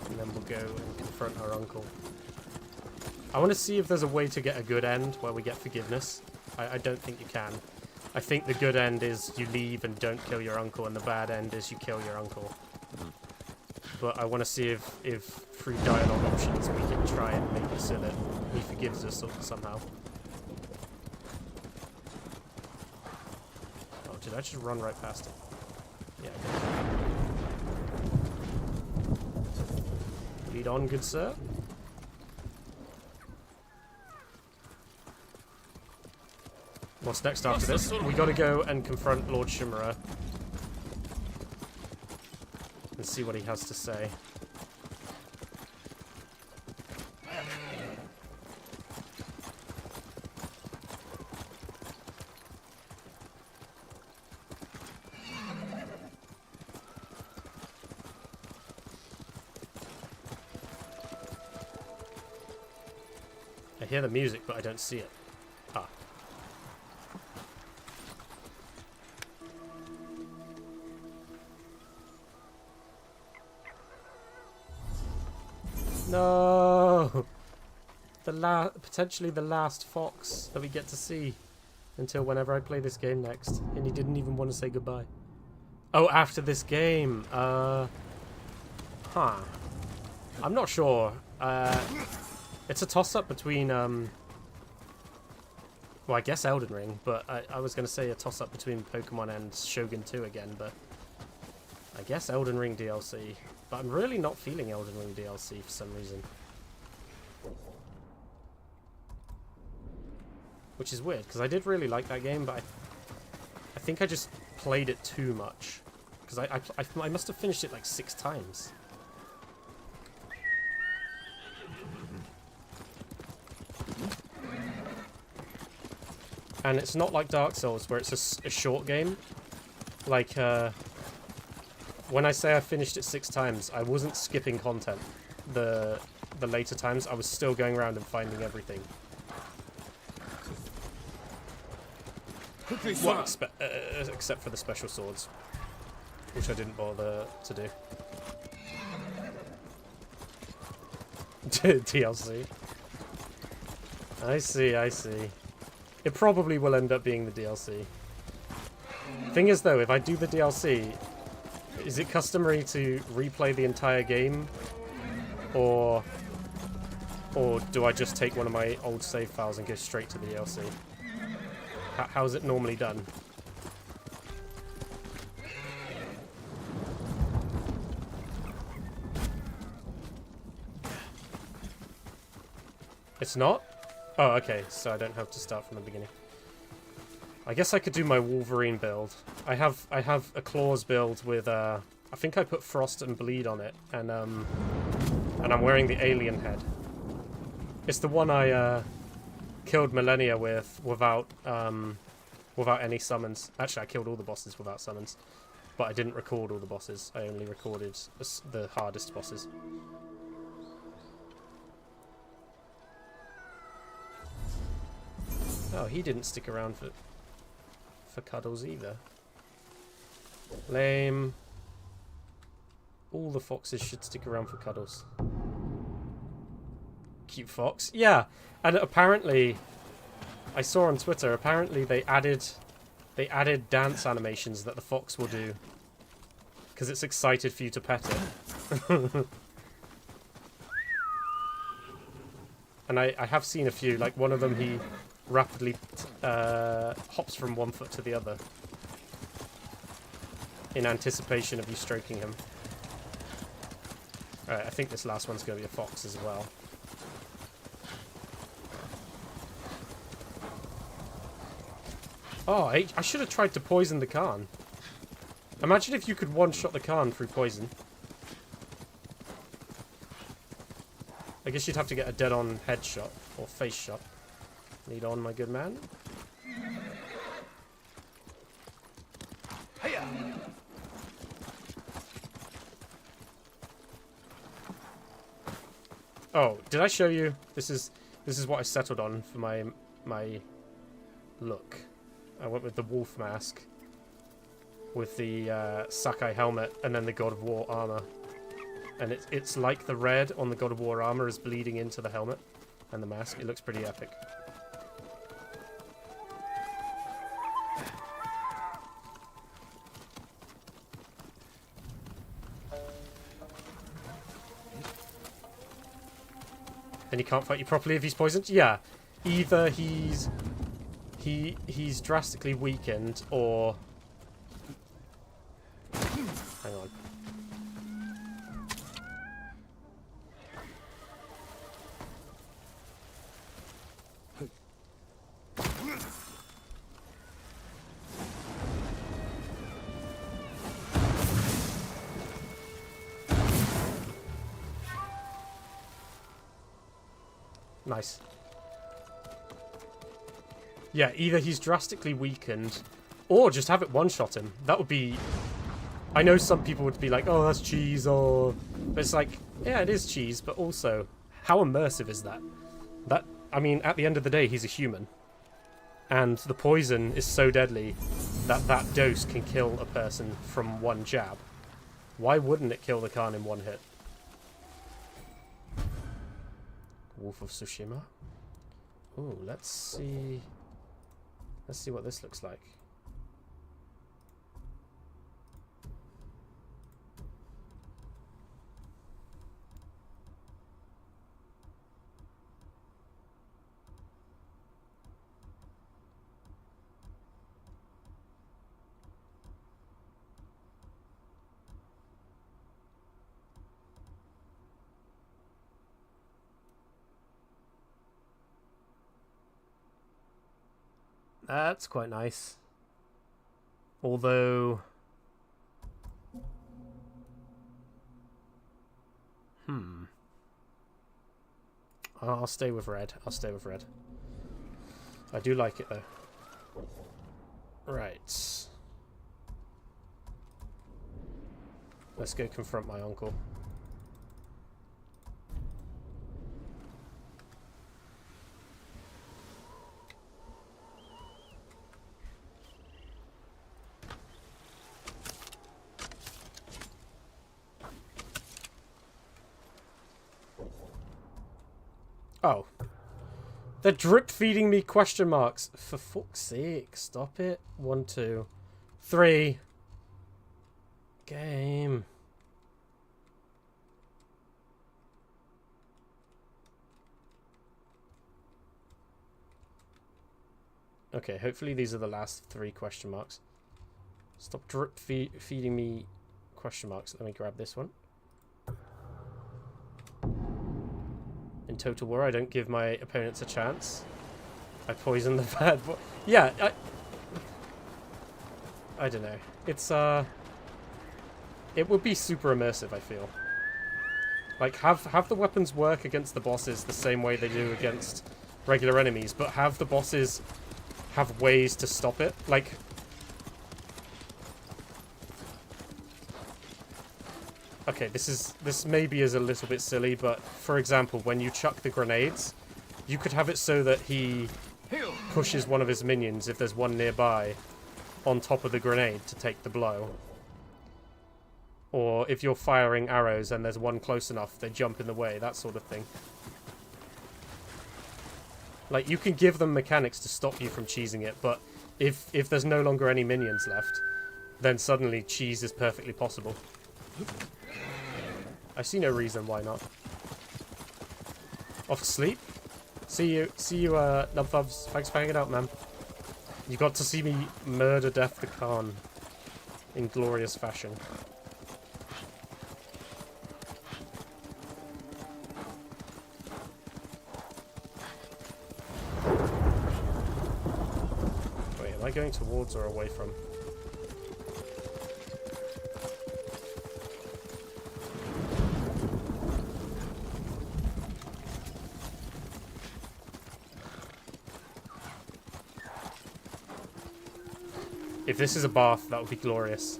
A: And then we'll go and confront our uncle. I want to see if there's a way to get a good end where we get forgiveness. I don't think you can. I think the good end is you leave and don't kill your uncle, and the bad end is you kill your uncle. But I want to see if through dialogue options we can try and make it so that he forgives us somehow. Oh, did I just run right past it? Yeah, I did. Lead on, good sir. What's next after this? We gotta go and confront Lord Shimura and see what he has to say. I hear the music, but I don't see it. Ah. No! potentially the last fox that we get to see until whenever I play this game next. And he didn't even want to say goodbye. Oh, after this game. Huh. I'm not sure. It's a toss-up between, well, I guess Elden Ring, but I was going to say a toss-up between Pokemon and Shogun 2 again, but I guess Elden Ring DLC. But I'm really not feeling Elden Ring DLC for some reason. Which is weird, because I did really like that game, but I think I just played it too much. Because I must have finished it like 6 times. And it's not like Dark Souls, where it's a short game. Like, when I say I finished it 6 times, I wasn't skipping content. The later times, I was still going around and finding everything. Well, except for the special swords, which I didn't bother to do. DLC. I see, I see. It probably will end up being the DLC. Thing is, though, if I do the DLC, is it customary to replay the entire game? Or do I just take one of my old save files and go straight to the DLC? How's it normally done? It's not? Oh, okay, so I don't have to start from the beginning. I guess I could do my Wolverine build. I have a Claws build with I think I put Frost and Bleed on it, and I'm wearing the alien head. It's the one I killed Millennia with without any summons. Actually, I killed all the bosses without summons, but I didn't record all the bosses. I only recorded the hardest bosses. Oh, he didn't stick around for cuddles either. Lame. All the foxes should stick around for cuddles. Cute fox. Yeah, and apparently, I saw on Twitter, apparently they added dance animations that the fox will do. Because it's excited for you to pet it. And I have seen a few, like one of them he rapidly hops from one foot to the other in anticipation of you stroking him. Alright, I think this last one's going to be a fox as well. Oh, I should have tried to poison the Khan. Imagine if you could one-shot the Khan through poison. I guess you'd have to get a dead-on headshot or face shot. Lead on, my good man.
K: Hiya!
A: Oh, did I show you? This is what I settled on for my look. I went with the wolf mask with the Sakai helmet and then the God of War armor. And it's like the red on the God of War armor is bleeding into the helmet and the mask. It looks pretty epic. Then he can't fight you properly if he's poisoned? Yeah. Either he's drastically weakened or... Hang on. Nice. Yeah, either he's drastically weakened, or just have it one-shot him. That would be... I know some people would be like, oh, that's cheese, or... But it's like, yeah, it is cheese, but also, how immersive is that? I mean, at the end of the day, he's a human. And the poison is so deadly that that dose can kill a person from one jab. Why wouldn't it kill the Khan in one hit? Wolf of Tsushima. Ooh, let's see. Let's see what this looks like. That's quite nice. Although... I'll stay with red. I'll stay with red. I do like it, though. Right. Let's go confront my uncle. Oh. They're drip feeding me question marks. For fuck's sake, stop it. 1, 2, 3. Game. Okay, hopefully these are the last 3 question marks. Stop drip feeding me question marks. Let me grab this one. In Total War, I don't give my opponents a chance. I poison the bad boy. Yeah, I don't know. It's, it would be super immersive, I feel. Like, have the weapons work against the bosses the same way they do against regular enemies, but have the bosses have ways to stop it. Like... Okay, this maybe is a little bit silly, but for example, when you chuck the grenades, you could have it so that he pushes one of his minions, if there's one nearby, on top of the grenade to take the blow. Or if you're firing arrows and there's one close enough, they jump in the way, that sort of thing. Like, you can give them mechanics to stop you from cheesing it, but if there's no longer any minions left, then suddenly cheese is perfectly possible. I see no reason why not. Off to sleep? See you, Nubfubs. Thanks for hanging out, man. You got to see me murder Death the Khan in glorious fashion. Wait, am I going towards or away from? If this is a bath, that would be glorious.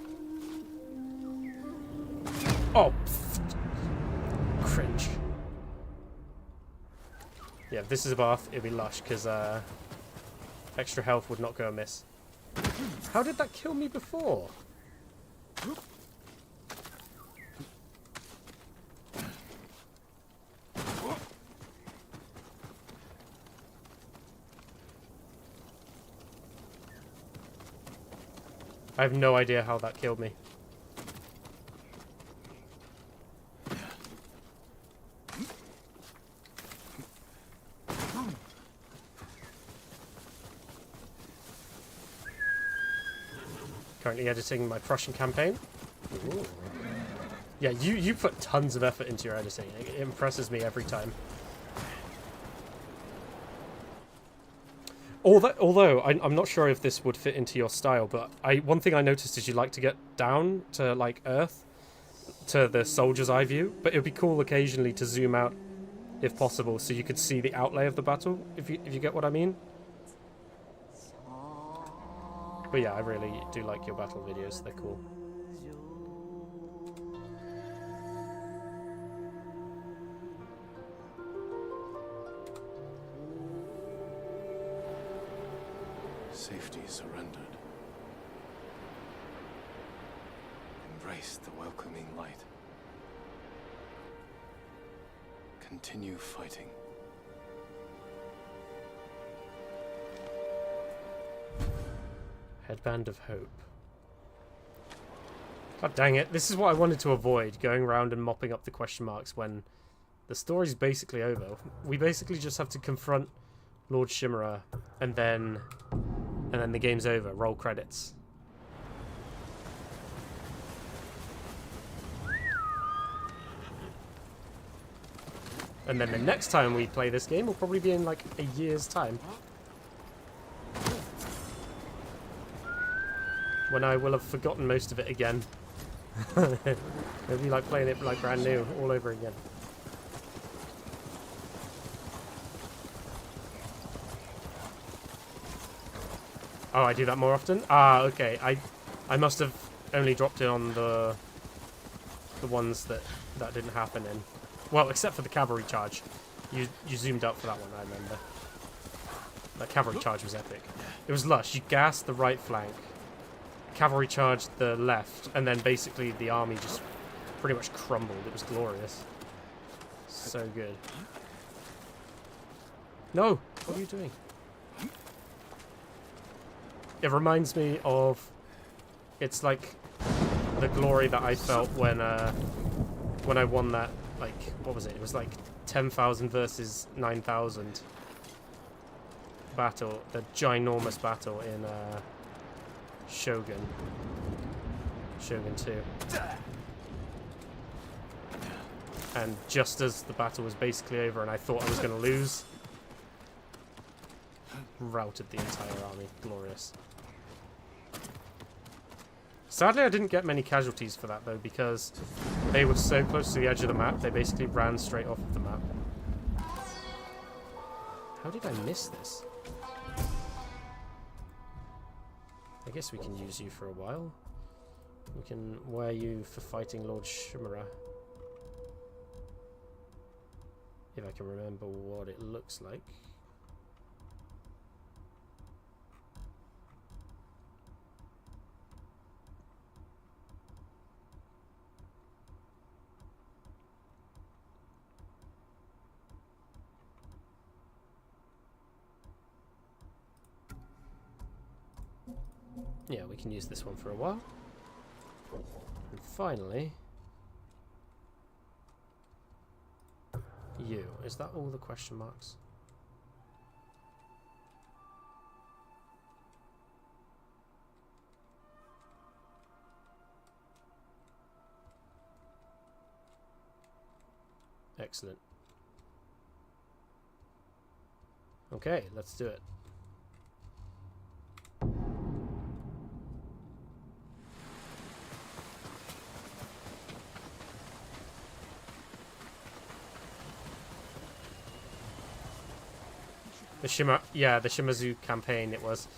A: Oh! Cringe. Yeah, if this is a bath, it'd be lush, because extra health would not go amiss. How did that kill me before? I have no idea how that killed me. Currently editing my Prussian campaign. Ooh. Yeah, you put tons of effort into your editing. It impresses me every time. Although I'm not sure if this would fit into your style, but one thing I noticed is you like to get down to like Earth, to the soldier's eye view. But it would be cool occasionally to zoom out, if possible, so you could see the outlay of the battle. If you get what I mean. But yeah, I really do like your battle videos. They're cool.
C: Safety surrendered. Embrace the welcoming light. Continue fighting.
A: Headband of Hope. God dang it, this is what I wanted to avoid, going around and mopping up the question marks when the story's basically over. We basically just have to confront Lord Shimura, and then the game's over. Roll credits. And then the next time we play this game will probably be in like a year's time, when I will have forgotten most of it again. It'll be like playing it like brand new all over again. Oh, I do that more often? Ah, okay. I must have only dropped in on the ones that didn't happen in. Well, except for the cavalry charge. You zoomed up for that one, I remember. That cavalry charge was epic. It was lush. You gassed the right flank, cavalry charged the left, and then basically the army just pretty much crumbled. It was glorious. So good. No! What are you doing? It reminds me of... It's like the glory that I felt when I won that, like, what was it? It was like 10,000 versus 9,000 battle. The ginormous battle in Shogun 2. And just as the battle was basically over and I thought I was going to lose, routed the entire army. Glorious. Sadly, I didn't get many casualties for that, though, because they were so close to the edge of the map, they basically ran straight off of the map. How did I miss this? I guess we can use you for a while. We can wear you for fighting Lord Shimura. If I can remember what it looks like. Yeah, we can use this one for a while. And finally... you. Is that all the question marks? Excellent. Okay, let's do it. The Shimazu campaign it was.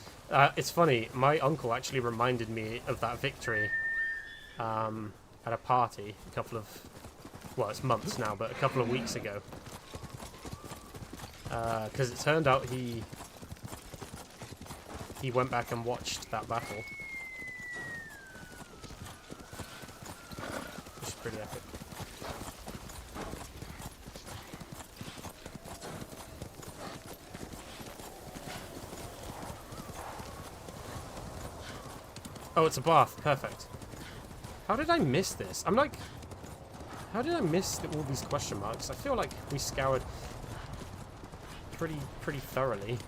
A: It's funny, my uncle actually reminded me of that victory at a party a couple of, well, it's months now, but a couple of weeks ago. Because it turned out he went back and watched that battle. Which is pretty epic. Oh, it's a bath. Perfect. How did I miss this? I'm like... How did I miss all these question marks? I feel like we scoured pretty thoroughly.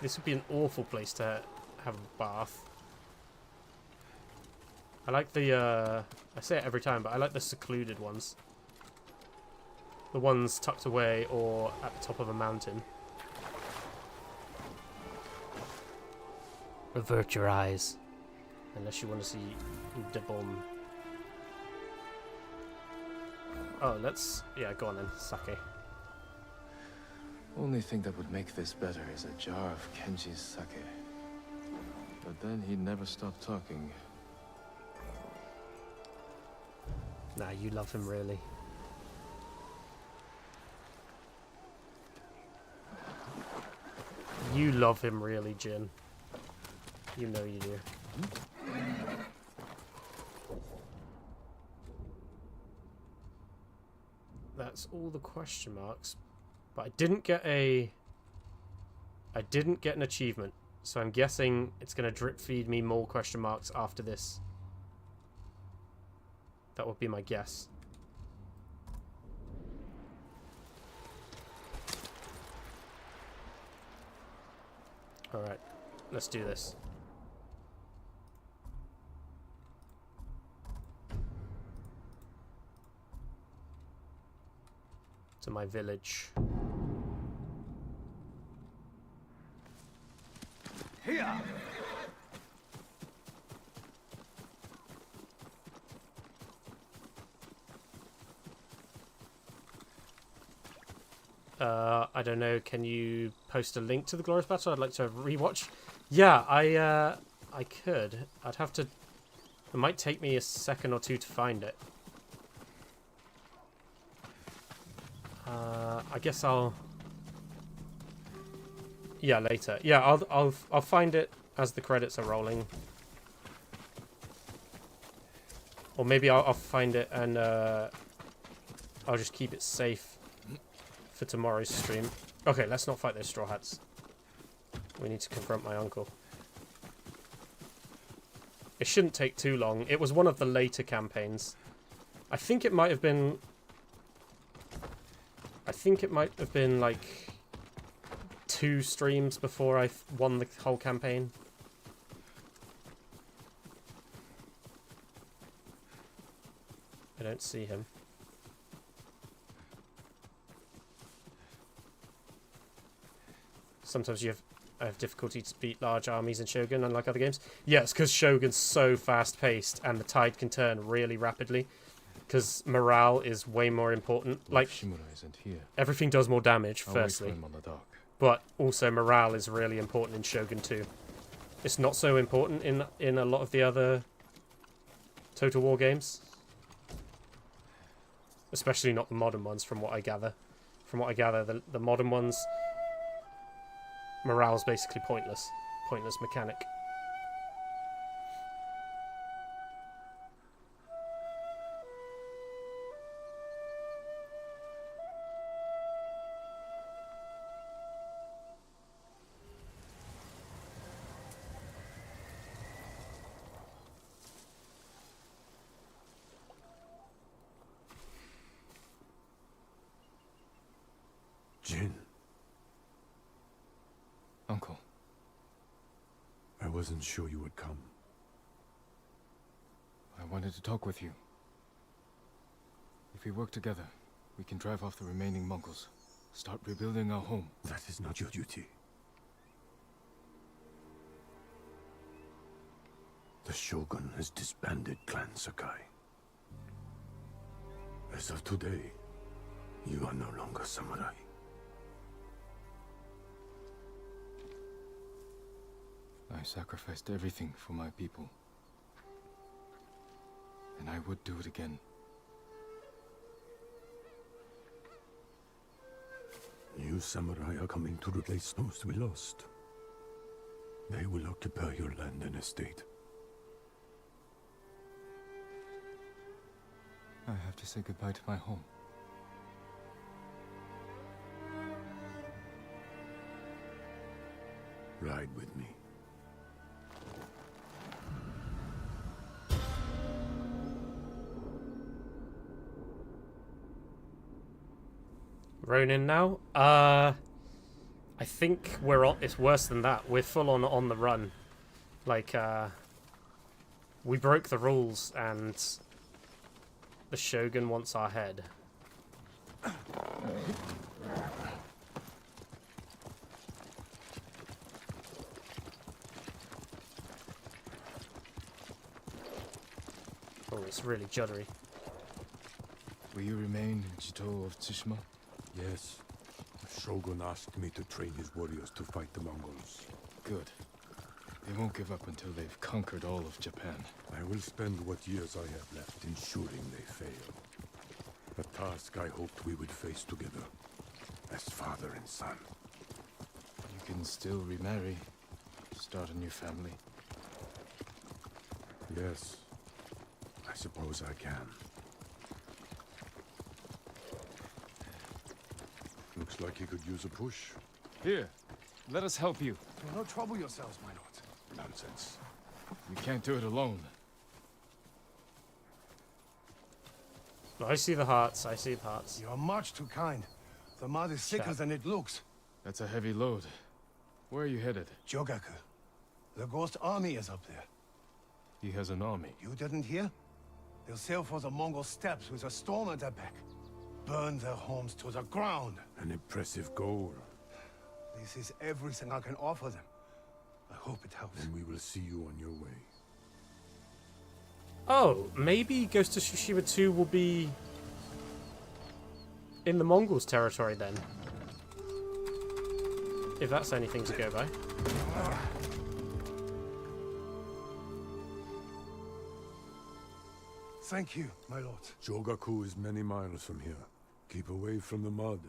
A: This would be an awful place to have a bath. I like the... I say it every time, but I like the secluded ones. The ones tucked away or at the top of a mountain. Avert your eyes. Unless you want to see the bomb. Oh, let's... Yeah, go on then. Sake.
C: Only thing that would make this better is a jar of Kenji's sake. But then he'd never stop talking.
A: Nah, you love him really. You love him really, Jin. You know you do. That's all the question marks. But I didn't get a I didn't get an achievement, so I'm guessing it's going to drip feed me more question marks after this. That would be my guess. Alright, let's do this. To my village.
E: Here!
A: I don't know, can you post a link to the Glorious Battle? I'd like to rewatch. Yeah, I could. I'd have to... It might take me a second or two to find it. I guess I'll... Yeah, later. Yeah, I'll find it as the credits are rolling. Or maybe I'll find it and I'll just keep it safe for tomorrow's stream. Okay, let's not fight those Straw Hats. We need to confront my uncle. It shouldn't take too long. It was one of the later campaigns. I think it might have been... like 2 streams before I won the whole campaign. I don't see him. Sometimes I have difficulty to beat large armies in Shogun, unlike other games. Yeah, it's because Shogun's so fast-paced and the tide can turn really rapidly. Because morale is way more important. Like,
C: isn't here.
A: Everything does more damage,
C: I'll wait
A: firstly.
C: for him on the dock.
A: But also morale is really important in Shogun 2. It's not so important in a lot of the other Total War games. Especially not the modern ones, from what I gather. From what I gather, the modern ones... Morale's basically pointless. Pointless mechanic.
F: Jin.
C: Uncle.
F: I wasn't sure you would come.
C: I wanted to talk with you. If we work together, we can drive off the remaining Mongols. Start rebuilding our home.
F: That is not your duty. The Shogun has disbanded Clan Sakai. As of today, you are no longer samurai.
C: I sacrificed everything for my people. And I would do it again.
F: New samurai are coming to replace those we lost. They will occupy your land and estate.
C: I have to say goodbye to my home.
F: Ride with me.
A: Ronin now? I think we're on... It's worse than that. We're full on the run. Like, we broke the rules and the Shogun wants our head. Oh, it's really juddery.
C: Will you remain in Chito of Tsushima?
F: Yes. The Shogun asked me to train his warriors to fight the Mongols.
C: Good. They won't give up until they've conquered all of Japan.
F: I will spend what years I have left ensuring they fail. A task I hoped we would face together, as father and son.
C: You can still remarry, start a new family.
F: Yes, I suppose I can. Looks like he could use a push.
H: Here, Let us help you.
F: Do not trouble yourselves, my lord. Nonsense.
C: We can't do it alone.
A: I see the hearts. I see the hearts.
F: You are much too kind. The mud is thicker than it looks.
C: That's a heavy load. Where are you headed?
F: Jogaku. The ghost army is up there.
C: He has an army.
F: You didn't hear? They'll sail for the Mongol steppes with a storm at their back. Burn their homes to the ground.
L: An impressive goal.
F: This is everything I can offer them. I hope it helps.
L: Then we will see you on your way.
A: Oh, maybe Ghost of Tsushima 2 will be in the Mongols' territory then. If that's anything to go by.
F: Thank you, my lord.
L: Jogaku is many miles from here. Keep away from the mud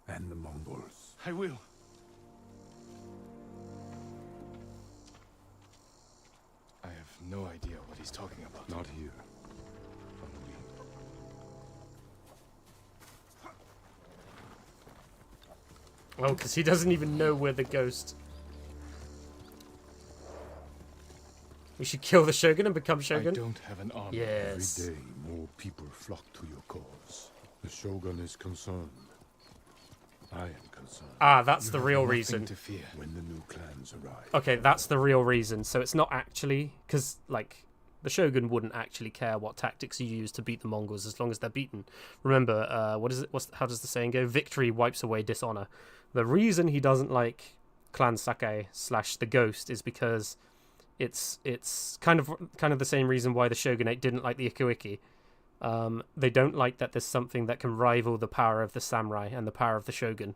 L: and the Mongols.
F: I will.
C: I have no idea what he's talking about.
L: Not here.
A: Oh, because he doesn't even know where the ghost... We should kill the Shogun and become Shogun?
C: I don't have an army.
A: Yes.
L: Every day, more people flock to your cause. The Shogun is concerned. I am concerned.
A: Ah, that's
C: You
A: the
C: have
A: real
C: nothing
A: reason.
C: to fear.
L: When the new clans arrive.
A: Okay, that's the real reason. So it's not actually... Because, like, the Shogun wouldn't actually care what tactics you use to beat the Mongols as long as they're beaten. Remember, what is it? How does the saying go? Victory wipes away dishonor. The reason he doesn't like Clan Sakai / the Ghost is because it's kind of the same reason why the Shogunate didn't like the Ikuiki. They don't like that there's something that can rival the power of the samurai and the power of the Shogun.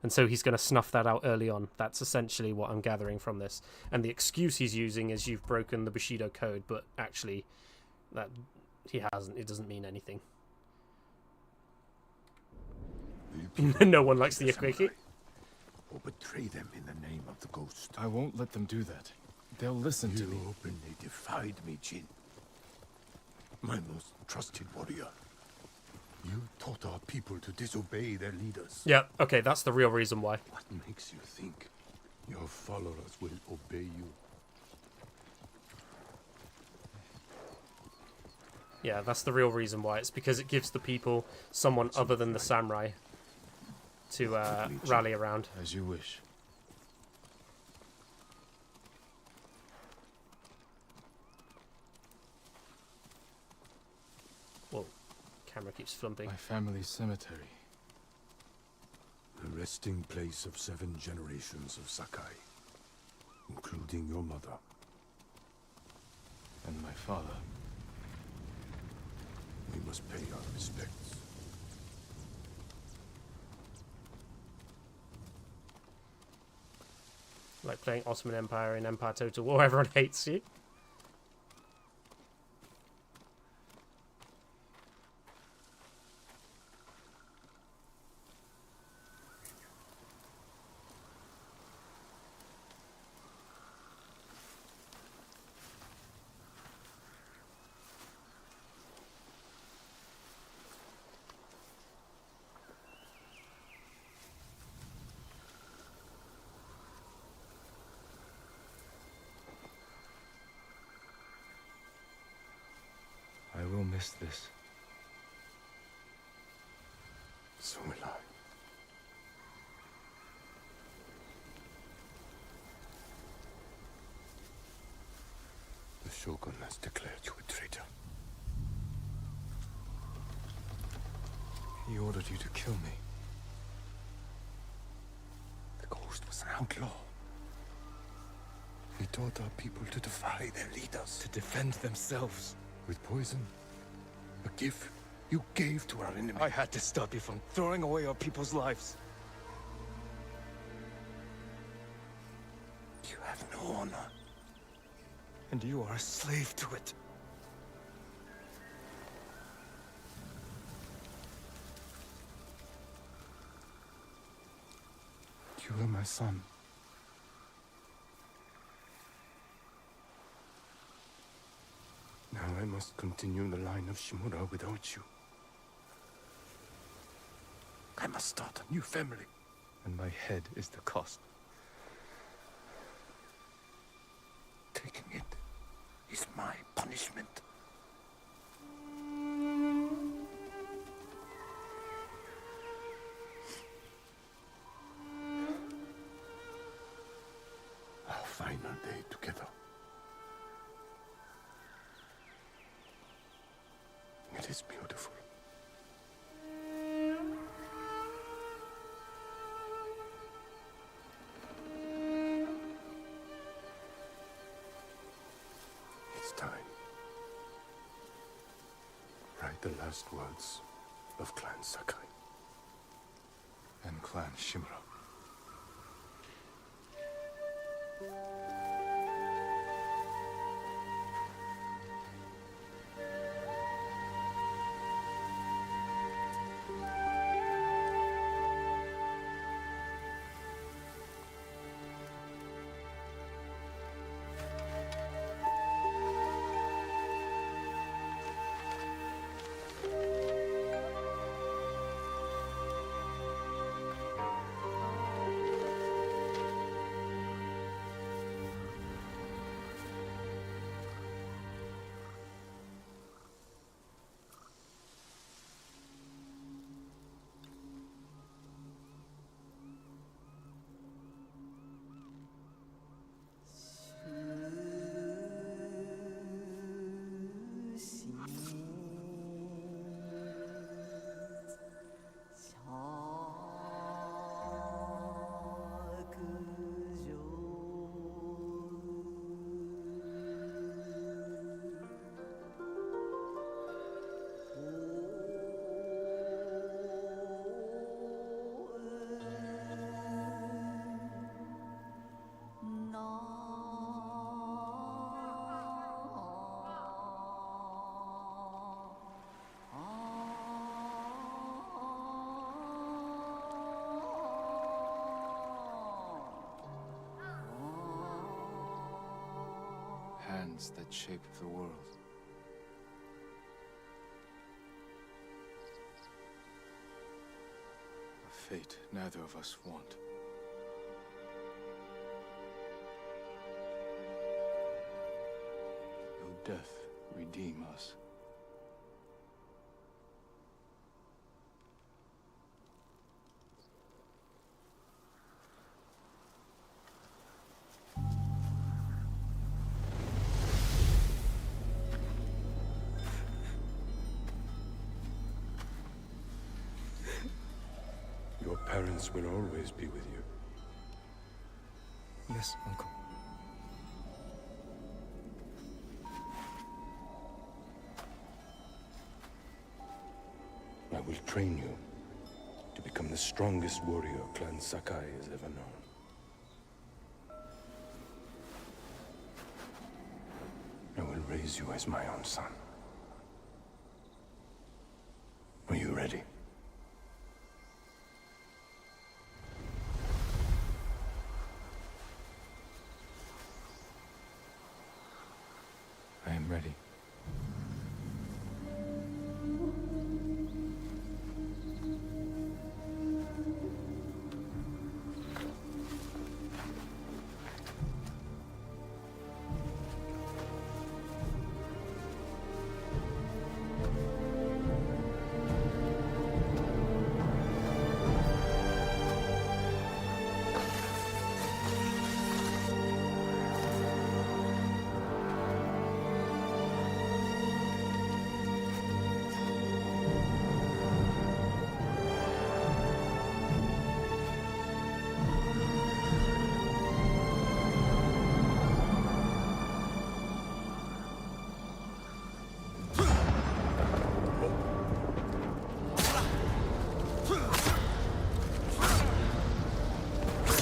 A: And so he's going to snuff that out early on. That's essentially what I'm gathering from this. And the excuse he's using is you've broken the Bushido code, but actually that he hasn't. It doesn't mean anything. No one likes the Ikuiki.
L: Or betray them in the name of the ghost.
C: I won't let them do that. They'll listen to me.
L: You openly defied me, Jin. My most trusted warrior. You taught our people to disobey their leaders.
A: Yeah, okay, that's the real reason why.
L: What makes you think your followers will obey you?
A: Yeah, that's the real reason why. It's because it gives the people someone other than the samurai to rally around.
C: As you wish.
A: Whoa, camera keeps flumping.
C: My family's cemetery.
L: The resting place of 7 generations of Sakai, including your mother.
C: And my father.
L: We must pay our respects.
A: Like playing Ottoman Empire in Empire Total War, everyone hates you.
C: I will miss this.
L: So will I. The Shogun has declared you a traitor.
C: He ordered you to kill me.
L: The ghost was an outlaw. He taught our people to defy their leaders.
C: To defend themselves.
L: With poison. A gift you gave to our enemy.
C: I had to stop you from throwing away our people's lives.
L: You have no honor.
C: And you are a slave to it.
L: You are my son. Now I must continue the line of Shimura without you. I must start a new family.
C: And my head is the cost.
L: Taking it is my punishment. Our final day together. It is beautiful. It's time. Write the last words of Clan Sakai.
C: And Clan Shimura. Hands that shape the world. A fate neither of us want. Will death redeem us?
L: Your parents will always be with you.
G: Yes, Uncle.
L: I will train you to become the strongest warrior Clan Sakai has ever known. I will raise you as my own son. Are you ready?
C: I am ready.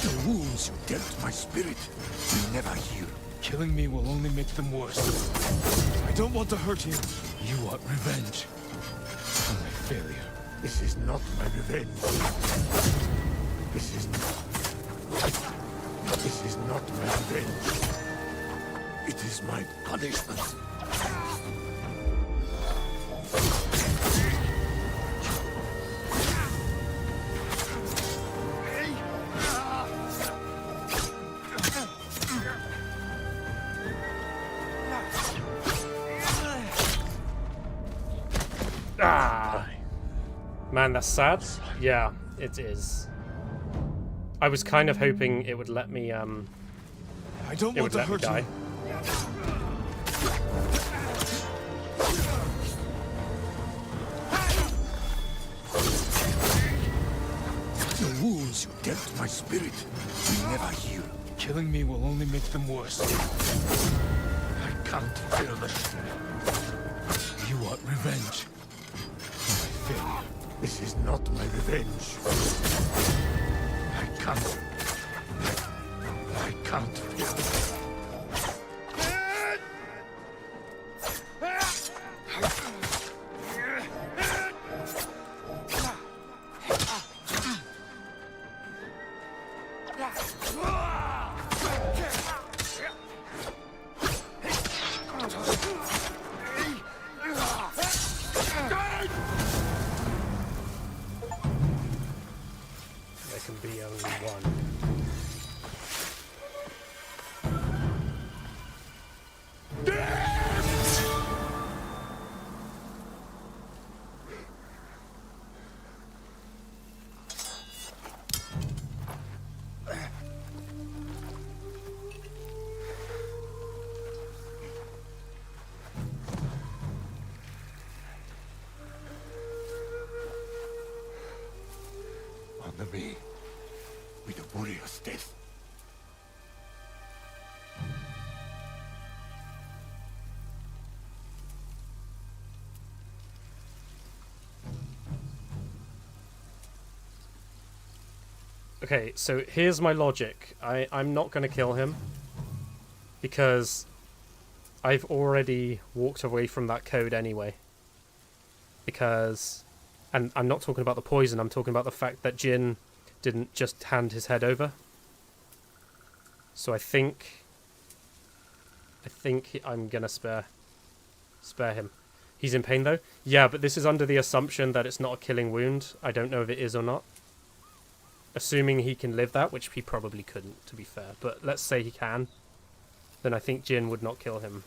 L: The wounds you dealt my spirit will never heal.
C: Killing me will only make them worse. I don't want to hurt you. You want revenge for my failure.
L: This is not my revenge. This is not my revenge. It is my punishment.
A: Ah! Man, that's sad. Yeah, it is. I was kind of hoping it would let me,
K: I don't want to hurt
A: die.
K: you.
L: The wounds you dealt my spirit will never heal. Killing me will only make them worse. I can't feel this. You want revenge. My failure. This is not my revenge. I can't feel it.
A: There can be only one.
L: Honor me with a warrior's death.
A: Okay, so here's my logic. I'm not going to kill him because I've already walked away from that code anyway. Because, and I'm not talking about the poison, I'm talking about the fact that Jin didn't just hand his head over. So I think I'm going to spare him. He's in pain though? Yeah, but this is under the assumption that it's not a killing wound. I don't know if it is or not. Assuming he can live that, which he probably couldn't, to be fair. But let's say he can. Then I think Jin would not kill him.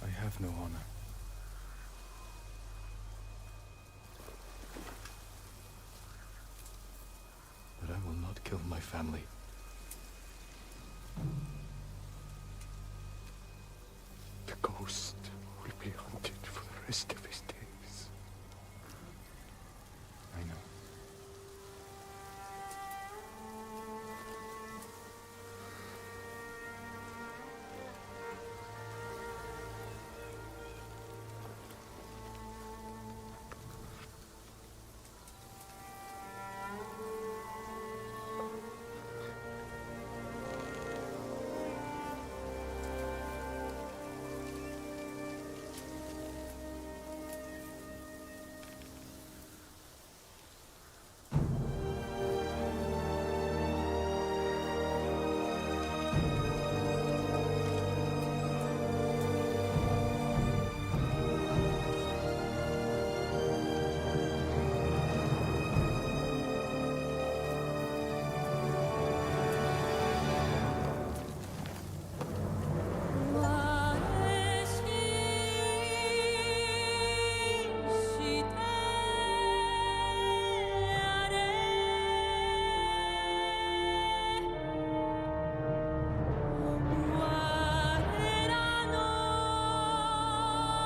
C: I have no honor. But I will not kill my family.
L: The ghost will be hunted for the rest of his days.
C: I know.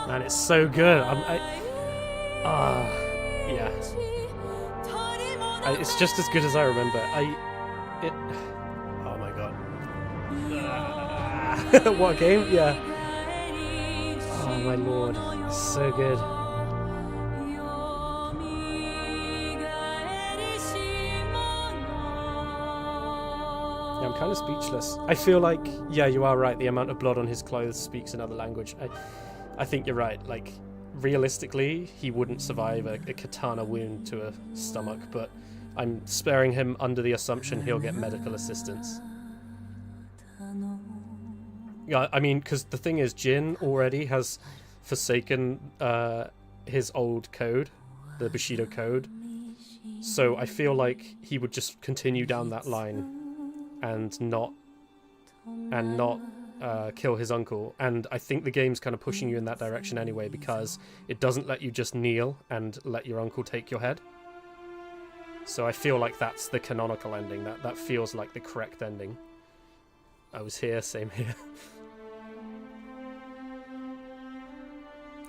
A: Man, it's so good. Yeah. It's just as good as I remember. Oh my god. What a game? Yeah. Oh my lord. It's so good. Yeah, I'm kind of speechless. I feel like, yeah, you are right. The amount of blood on his clothes speaks another language. I think you're right. Like, realistically, he wouldn't survive a katana wound to a stomach, but I'm sparing him under the assumption he'll get medical assistance. Yeah, I mean, because the thing is, Jin already has forsaken his old code, the Bushido code. So I feel like he would just continue down that line and not kill his uncle. And I think the game's kind of pushing you in that direction anyway, because it doesn't let you just kneel and let your uncle take your head. So I feel like that's the canonical ending. That feels like the correct ending. I was here, same here.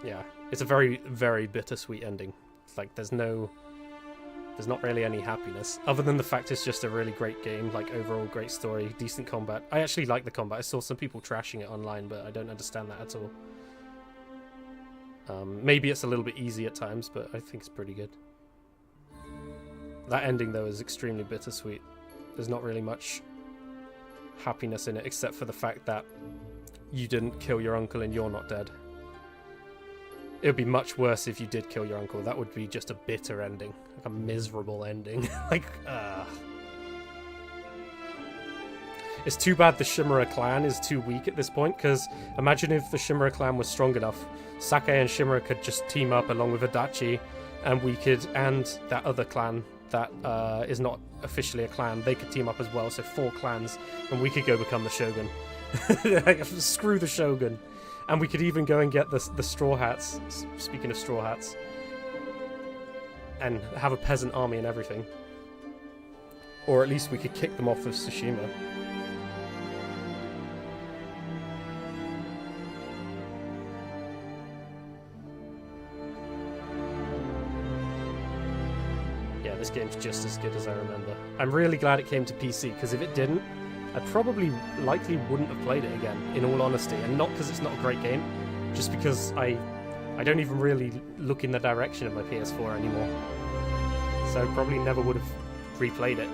A: Yeah, it's a very, very bittersweet ending. It's like there's not really any happiness, other than the fact it's just a really great game, like overall great story, decent combat. I actually like the combat. I saw some people trashing it online, but I don't understand that at all. Maybe it's a little bit easy at times, but I think it's pretty good. That ending, though, is extremely bittersweet. There's not really much happiness in it, except for the fact that you didn't kill your uncle and you're not dead. It would be much worse if you did kill your uncle. That would be just a bitter ending. Like a miserable ending. It's too bad the Shimura clan is too weak at this point, because imagine if the Shimura clan was strong enough. Sake and Shimura could just team up along with Adachi, and and that other clan that is not officially a clan, they could team up as well, so 4 clans, and we could go become the Shogun. Screw the Shogun. And we could even go and get the Straw Hats, speaking of Straw Hats, and have a peasant army and everything. Or at least we could kick them off of Tsushima. Yeah, this game's just as good as I remember. I'm really glad it came to PC, because if it didn't, I probably likely wouldn't have played it again, in all honesty. And not because it's not a great game, just because I don't even really look in the direction of my PS4 anymore. So I probably never would have replayed it.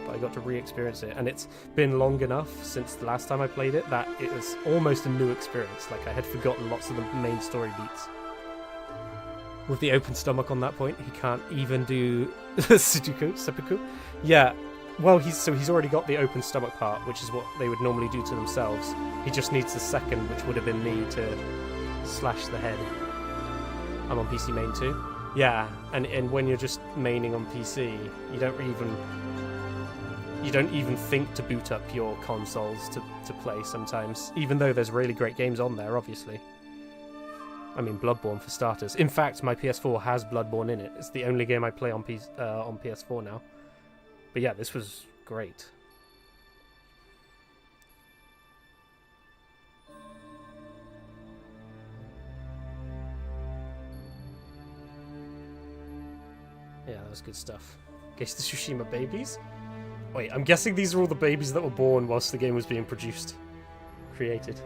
A: But I got to re-experience it. And it's been long enough since the last time I played it that it was almost a new experience. Like, I had forgotten lots of the main story beats. With the open stomach on that point, he can't even do seppuku. Yeah. Well, he's already got the open stomach part, which is what they would normally do to themselves. He just needs the second, which would have been me, to slash the head. I'm on PC main too. Yeah, and when you're just maining on PC, you don't even think to boot up your consoles to play sometimes, even though there's really great games on there, obviously. I mean, Bloodborne for starters. In fact, my PS4 has Bloodborne in it. It's the only game I play on PS4 now. But yeah, this was great. Yeah, that was good stuff. Guess the Tsushima babies? Wait, I'm guessing these are all the babies that were born whilst the game was being created.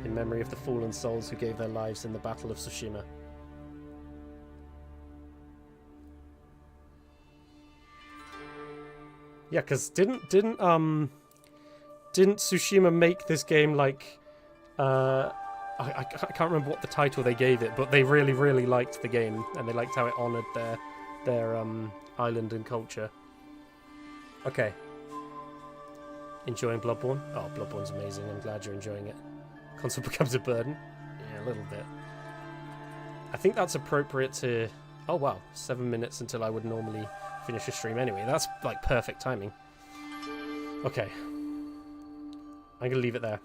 A: In memory of the fallen souls who gave their lives in the Battle of Tsushima. Yeah, because didn't Tsushima make this game like I can't remember what the title they gave it, but they really, really liked the game and they liked how it honoured their island and culture. Okay. Enjoying Bloodborne? Oh, Bloodborne's amazing. I'm glad you're enjoying it. Console becomes a burden? Yeah, a little bit. I think that's appropriate to... Oh wow, 7 minutes until I would normally finish a stream anyway. That's like perfect timing. Okay. I'm gonna leave it there.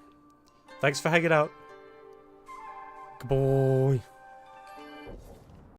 A: Thanks for hanging out. Goodbye.